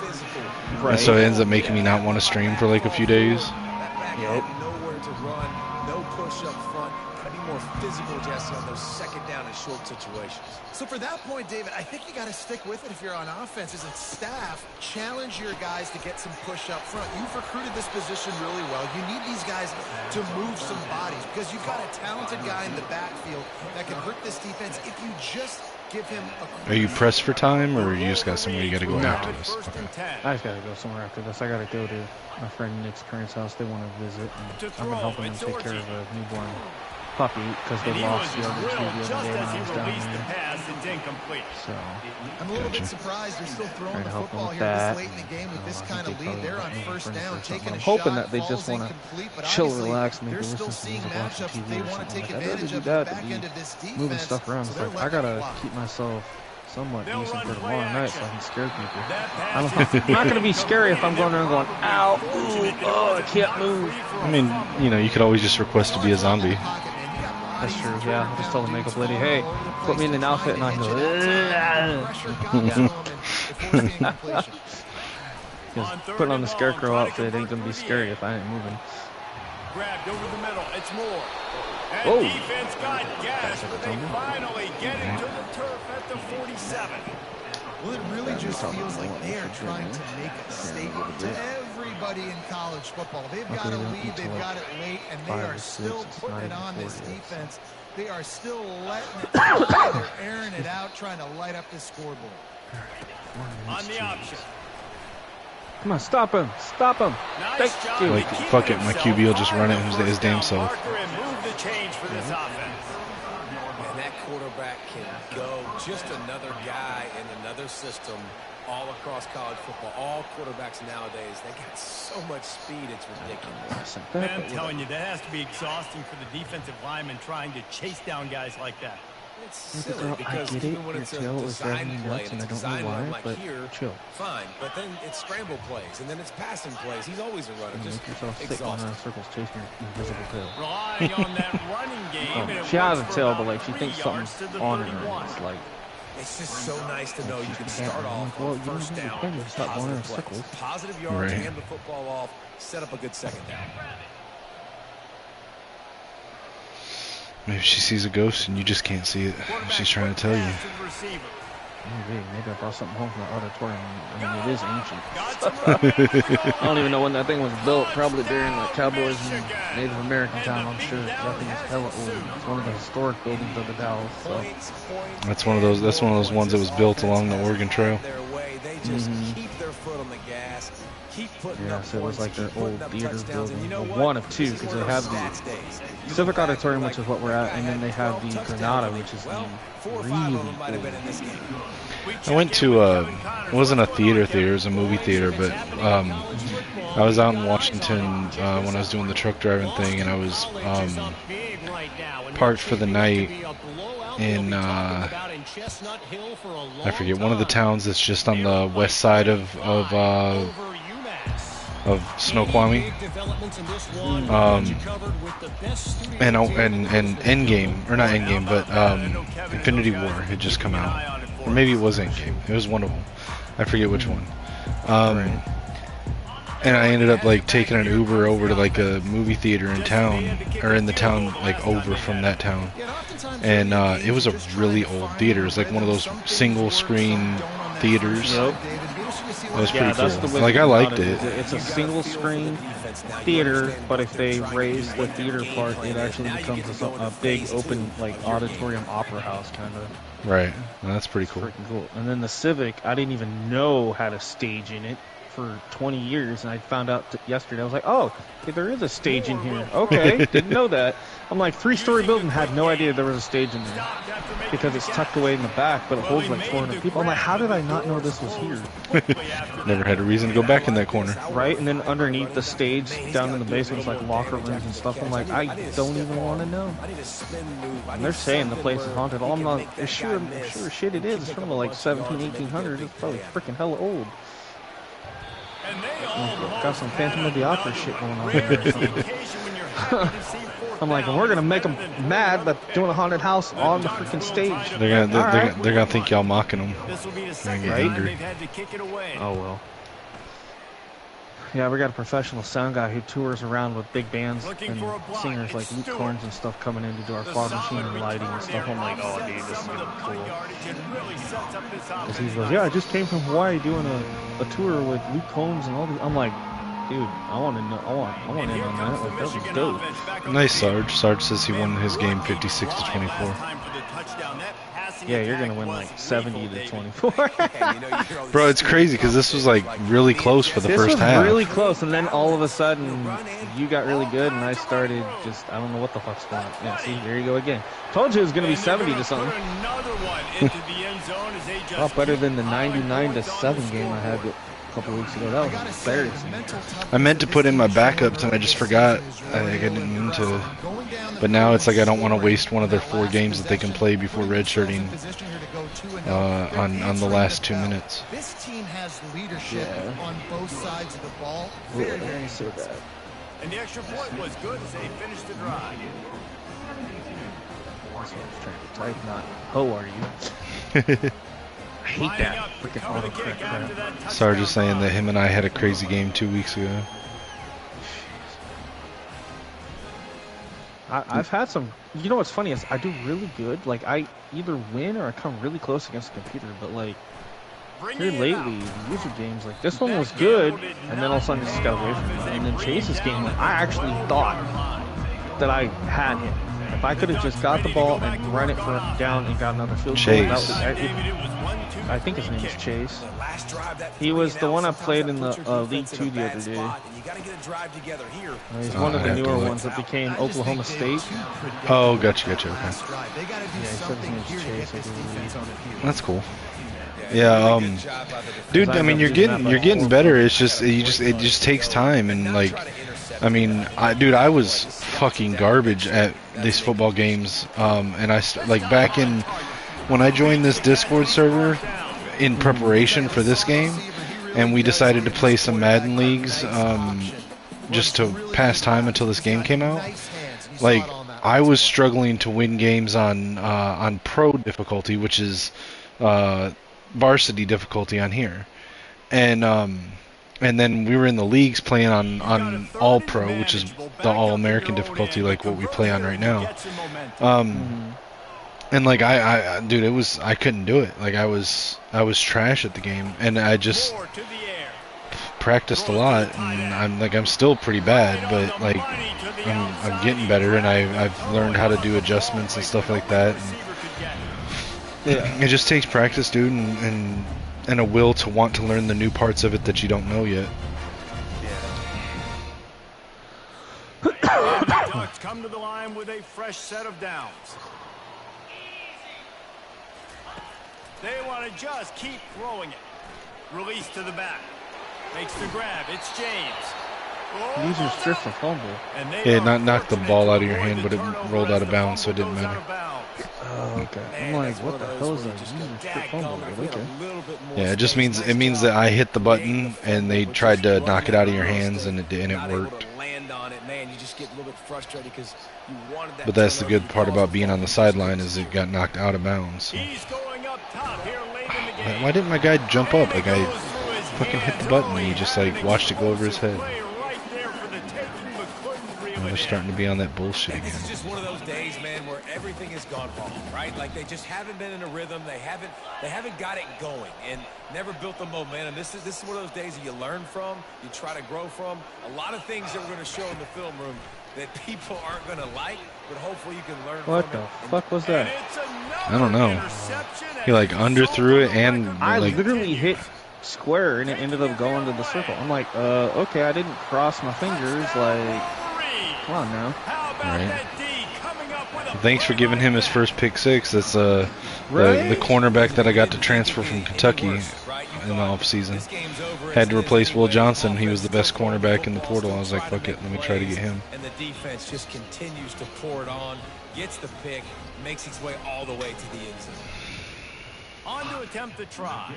and so it ends up making me not want to stream for like a few days. That back Yep. had nowhere to run, no push up front. Got to be more physical, Jesse, on those second down and short situations. So for that point, David, I think you got to stick with it if you're on offense. As a staff, challenge your guys to get some push up front. You've recruited this position really well. You need these guys to move some bodies because you've got a talented guy in the backfield that can hurt this defense if you just give him a... Are you pressed for time, or you just got somewhere you got to go after this? First and 10. I just gotta go somewhere after this. I gotta go to my friend Nick's parents' house. They want to visit, and I've been helping them take care of a newborn puppy because And they he was lost the other two drilled the just other day when as I he was down released the there. pass. It's incomplete. So I'm a little Gotcha. bit surprised they're still throwing Trying the to help them football with here that. this late in the game with I this don't know, I kind of think they lead. They're on probably first bring down, this or taking a something. I'm hoping shot, that they falls just wanna incomplete, but chill, obviously relax, maybe they're listen still to seeing music, watch some matchups that TV they or want to something. take Like, I'd rather advantage do of the that back than end of this defense. moving stuff around. So It's they're like I letting it gotta fly. keep myself somewhat They'll decent run for play tomorrow night so action. I can scare people. That I don't pass know. is I'm not gonna be scary if I'm going there and going, ow, ooh, oh, I can't move. I mean, you know, you could always just request to be a zombie. That's true, yeah. I just told the makeup lady, hey, put me in an outfit and I can go, because putting on the scarecrow outfit ain't gonna be scary if I ain't moving. Grabbed over the middle. It's more. And Whoa. defense got gas, but they tumble. finally get it to the turf at the 47. Well, it really just feels like they are trying to make a statement to everybody in college football. They've got a lead, they've got it late, and they are still putting it on this defense. They are still letting it fly. They're airing it out, trying to light up the scoreboard. On the option. Come on, stop him. Stop him. Nice Thank job you. to Like, keep fuck it, my himself QB will just run it on his damn self. marker and move the change for this offense. And that quarterback can go. Just another guy in another system all across college football. All quarterbacks nowadays, they got so much speed, it's ridiculous. Man, I'm telling you, that has to be exhausting for the defensive lineman trying to chase down guys like that. It's silly I because get it. even when Your it's a tail is driving design me play nuts, and and it's I a don't know design run why, like but here, chill. fine. But then it's scramble plays, and then it's passing plays. He's always a runner. Just Make yourself sick going exhausting. around circles chasing your invisible tail. Relying on that running game. and it She has a works for tail, about but like she 3 thinks yards something's to the on her. 31. It's like, It's just so nice to know you can Yeah, start I'm off like, well, on you don't first need to down. defend, you stop going in Positive plays. circles. Positive yards, Right. hand the football off, set up a good second down. Maybe she sees a ghost and you just can't see it. She's trying to tell you. Pass to the receiver. maybe I brought something home from the auditorium. I mean, it is ancient. Got some room. I don't even know when that thing was built. Probably during like Cowboys and Native American time. I'm sure that thing is hella old. It's one of the historic buildings of the Dallas. So. That's one of those. That's one of those ones that was built along the Oregon Trail. They just keep their foot on the gas. Keep putting Yeah, up so it was points, like keep their putting old up theater touchdowns, and building. you know Well, what? one of two, This is because where they have those the stats days. You Civic go back Auditorium, to, which is what we're at, and then they have the 12 Granada, touchdowns, which is well, the 4 or 5 really of them might have been old. in this game. I went to it wasn't a theater. It was a movie theater, but I was out in Washington when I was doing the truck driving thing, and I was parked for the night in I forget, one of the towns that's just on the west side of Snoqualmie. And Endgame, or not Endgame, but Infinity War had just come out, or maybe it was Endgame. It was one of them. I forget which one. And I ended up like taking an Uber over to like a movie theater in town, or in the town like over from that town. And it was a really old theater. It was like one of those single screen theaters. Yep. It was pretty that's the cool. way Like, to I think liked about it. It's a single screen theater, but if they raise the theater part, it actually becomes a big open like auditorium opera house kind of. Right. Well, that's pretty cool. Freaking cool. And then the Civic, I didn't even know had a stage in it for 20 years, and I found out yesterday. I was like, oh, okay, there is a stage in here. Okay, didn't know that. I'm like, 3-story building, had no idea there was a stage in there because it's tucked away in the back, but it holds like 400 people. I'm like, how did I not know this was here? Never had a reason to go back in that corner. Right? And then underneath the stage, down in the basement, is like locker rooms and stuff. I'm like, I don't even want to know. And they're saying the place is haunted. I'm not sure shit it is. It's from like 1800s. It's probably freaking hella old. Got some Phantom of the Opera shit going on there or something. I'm like, we're gonna make them mad, but doing a haunted house on the freaking stage. They're gonna think y'all mocking them. This will be the They're second gonna get time angry. they've had to kick it away. Oh well. Yeah, we got a professional sound guy who tours around with big bands and singers like Luke Corns and stuff coming in to do our fog machine and lighting and stuff. I'm like, oh dude, this is gonna be cool. Because he goes, yeah, I just came from Hawaii doing a tour with Luke Combs and all these. I'm like, dude, I want to know, I want in on that. Like, that was dope. Nice, Sarge. Sarge says he won his game 56-24. Yeah, you're gonna win like 70-24. Bro, it's crazy because this was like really close for the This first was half. really close, and then all of a sudden you got really good, and I started just, I don't know what the fuck's going on. Yeah, see, there you go again. Told you it was gonna be 70 to something. A lot better than the 99-7 game I had a couple weeks ago. That was embarrassing. I meant to put in my backups and I just forgot. I didn't mean to. But now it's like I don't want to waste one of their 4 games that they can play before redshirting on the last 2 minutes. This team has leadership on both sides of the ball. Very, very so bad. And the extra point was good as they finished the drive. That's what I was trying to type, not, oh, are you? I hate that freaking autocorrect crap. Sarge is saying that him and I had a crazy game 2 weeks ago. I've had some, you know what's funny is I do really good. Like, I either win or I come really close against the computer, but like, here lately, user games, like, this one was good, and then all of a sudden it just got away from me. And then Chase's game, like, I actually thought that I had him. If I could have just got the ball and run it for down and got another field goal, that was I think his name is Chase. The last drive, that He was the one I played in the puts your League defense in 2 a the bad other day. spot, and you got to get a drive together here. He's one of I'd the have to newer look. ones that became I just Oklahoma think they were State. too predictable Oh, gotcha. on that Okay. last drive. They got to do Yeah, he said his something name's here to get Chase, I this believe. defense on the field. That's cool. Yeah, Yeah, really good job by the defense. dude. I I mean, ended you're up using getting that you're by getting 4 better. points. It's just it just takes time and like, I mean, I was fucking garbage at these football games. And like back in when I joined this Discord server in preparation for this game, and we decided to play some Madden leagues just to pass time until this game came out. Like I was struggling to win games on pro difficulty, which is varsity difficulty on here, and then we were in the leagues playing on all pro, which is the all American difficulty, like what we play on right now. And like dude, I couldn't do it. Like I was trash at the game, and I just practiced a lot, and I'm still pretty bad, but like I'm getting better, and I've learned how to do adjustments and stuff like that. And it just takes practice, dude, and a will to want to learn the new parts of it that you don't know yet. The Ducks come to the line with a fresh set of downs. They want to just keep throwing it. Release to the back. Makes the grab. It's James. These are strips for fumble. Yeah, not knocked the ball out of your hand, but it rolled out of bounds, so it didn't matter. Oh, okay. I'm like, what the hell is that? These are strip fumble. Okay. Yeah, it just means that I hit the button and they tried to knock it out of your hands, and it worked. But that's the good part about being on the sideline is it got knocked out of bounds. So. Why didn't my guy jump up? Like I fucking hit the button and he just like watched it go over his head. And we're starting to be on that bullshit again. This is just one of those days, man, where everything has gone wrong, right? Like they just haven't been in a rhythm. They haven't got it going and never built the momentum. This is one of those days that you learn from, you try to grow from. A lot of things that we're going to show in the film room that people aren't going to like, but hopefully you can learn what from it. What the fuck was that? I don't know. He like underthrew it and I like literally hit square and it ended up going to the circle. I'm like, okay, I didn't cross my fingers. Like, come on now. Right. Thanks for giving him his first pick six. That's the cornerback that I got to transfer from Kentucky in the offseason. Had to replace Will Johnson. He was the best cornerback in the portal. I was like, fuck it, let me try to get him. And the defense just continues to pour it on, gets the pick, makes its way all the way to the end zone. On to attempt the try.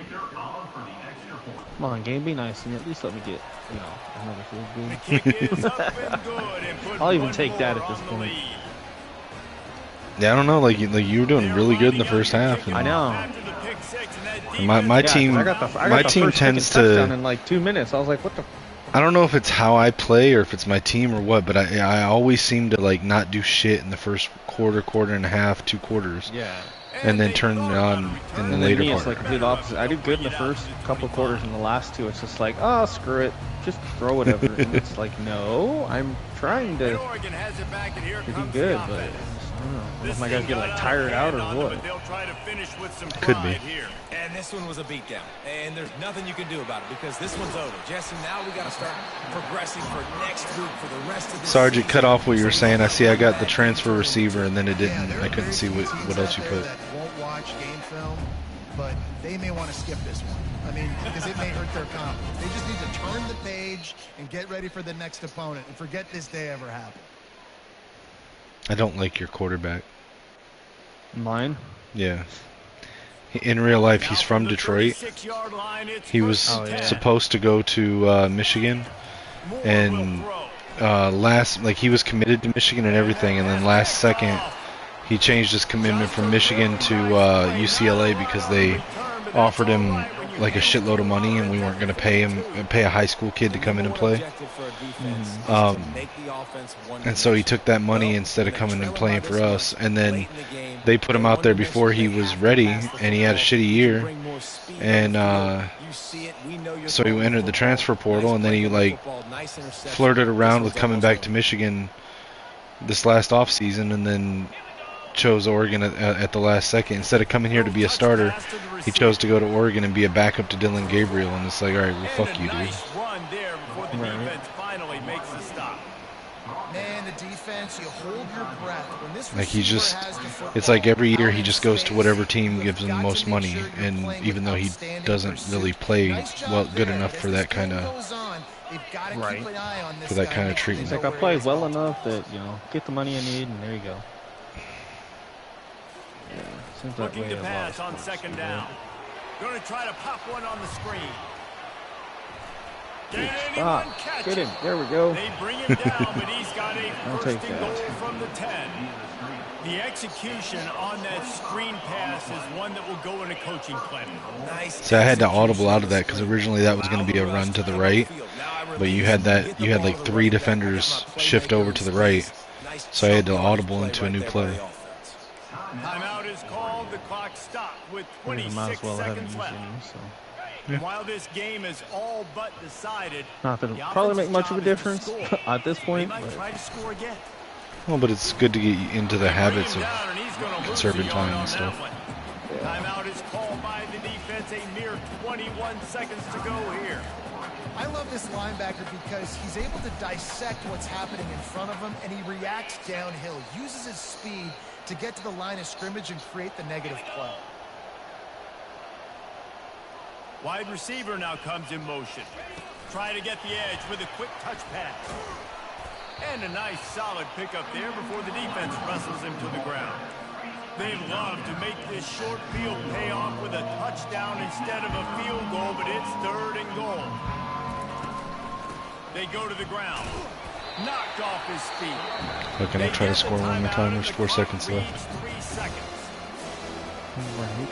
Come on, game, be nice and at least let me get, another The field kick is goal. up and good and put I'll even one take that more at this on the point. lead. Yeah, I don't know. Like you were doing really good in the first half. And I know. My team, I got my the team first tends touchdown to. in like 2 minutes. I was like, what the? I don't know if it's how I play or if it's my team or what, but I always seem to like not do shit in the first quarter and a half, 2 quarters. Yeah. And then turn it on in the And later then me, part. it's like complete opposite. I did good in the first couple quarters, and the last 2, it's just like, oh, screw it, just throw whatever. And it's like, no, I'm trying to do good, but I don't know. If my guys get like tired out or what? Could be. And this one was a beatdown, and there's nothing you can do about it because this one's over. Jesse, now we got to start progressing for next week for the rest of the Sergeant, season. cut off what you were saying. I see I got the transfer receiver, and then it didn't. I couldn't see what else you put. Won't watch game film, but they may want to skip this one. I mean, because it may hurt their confidence. They just need to turn the page and get ready for the next opponent and forget this day ever happened. I don't like your quarterback. Mine? Yeah. In real life, he's from Detroit. He was supposed to go to Michigan, and he was committed to Michigan and everything, and then last second he changed his commitment from Michigan to UCLA because they offered him like a shitload of money, and we weren't going to pay a high school kid to come in and play. And so he took that money instead of coming and playing for us, and then they put him out there before he was ready, and he had a shitty year, and so he entered the transfer portal, and then he like flirted around with coming back to Michigan this last offseason, and then chose Oregon at the last second. Instead of coming here to be a starter, he chose to go to Oregon and be a backup to Dylan Gabriel. And it's like, all right, well, fuck you, dude. Run there before the defense finally makes the stop. Man, the defense, you hold your breath. When this Like he's just, receiver has the football, it's like every year he out just in goes to space, whatever team you've gives him the got most to make money. sure you're And playing even with though he outstanding doesn't really precision. play Nice job well, good there, enough but for as that this kind game of, goes on, they've got to Right. keep an eye on this for that guy, kind of make sure they treatment. He's like, know I where played he's well going. enough that, you know, get the money I need, and there you go. Yeah, seems that Looking way to a lot of pass on sports, second you know. down. Going to try to pop one on the screen. Can Stop. anyone catch Get him. it? There we go. They bring him down, but he's got a I'll first take and that. goal from the 10. The execution on that screen pass is one that will go in a coaching clip. Nice. So I had to audible out of that because originally that was going to be a run to the right, but you had like 3 defenders shift over to the right, so I had to audible into a new play. Timeout is called. The clock stopped with We 26 might as well have seconds used left. any, so. And while this game is all but decided, Not that the it'll probably make offense's much of a job is to difference score. at this They point, might but try to score again. Well, but it's good to get you into the habits Bring him of down, and he's gonna lose conserving the time yard on and stuff. that one. Timeout is called by the defense. A mere 21 seconds to go here. I love this linebacker because he's able to dissect what's happening in front of him, and he reacts downhill, uses his speed to get to the line of scrimmage and create the negative play. Wide receiver now comes in motion. Try to get the edge with a quick touch pass. And a nice solid pickup there before the defense wrestles him to the ground. They'd love to make this short field pay off with a touchdown instead of a field goal, but it's 3rd and goal. They go to the ground. Knocked off his feet. How can I try to score one more time? There's 4 seconds left. 3 seconds. right.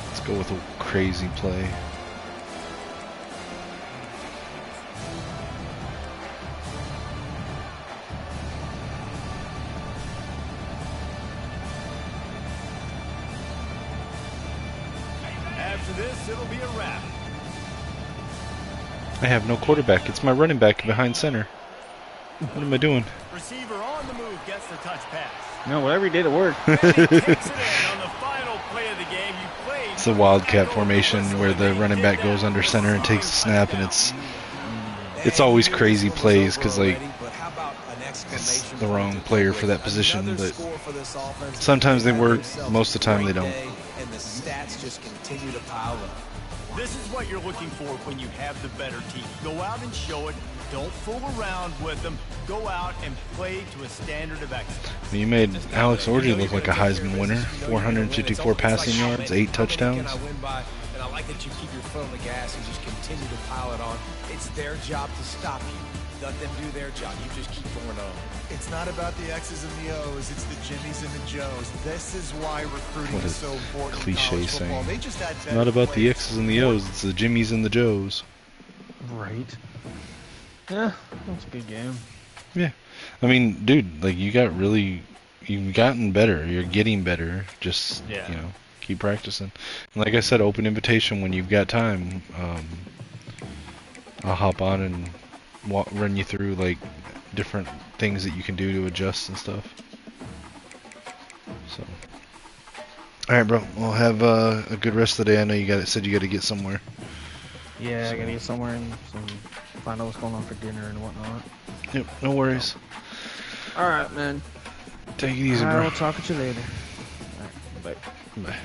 Let's go with a crazy play. After this, it'll be a wrap. I have no quarterback. It's my running back behind center. What am I doing? Receiver on the move gets the touch pass. No, whatever he did, it worked. And he takes it in on the final play of the game. You played. It's a wildcat formation where the running back goes under center and takes the snap, and it's always crazy plays because like it's the wrong player for that position, but sometimes they work, most of the time they don't. And the stats just continue to pile up. This is what you're looking for when you have the better team. Go out and show it. Don't fool around with them. Go out and play to a standard of excellence. You made Alex Orji look like a Heisman winner. 454 passing yards, 8 touchdowns. And I like that you keep your foot on the gas and just continue to pile it on. It's their job to stop you. Let them do their job. You just keep going on. It's not about the X's and the O's. It's the Jimmies and the Joes. This is why recruiting What is a so important in cliche college football. saying. They just had It's better not about the players. X's and the O's, it's the Jimmies and the Joes. Right. Yeah, that's a good game. Yeah. I mean, dude, like you've gotten better. You're getting better. Just, Yeah. you know, keep practicing. And like I said, open invitation when you've got time. I'll hop on and run you through like different things that you can do to adjust and stuff. So, all right, bro. We'll have a good rest of the day. I know you said you got to get somewhere. Yeah, I gotta get somewhere and find out what's going on for dinner and whatnot. Yep, no worries. Alright, man. Take it easy, bro. I'll talk to you later. Alright, bye. Bye.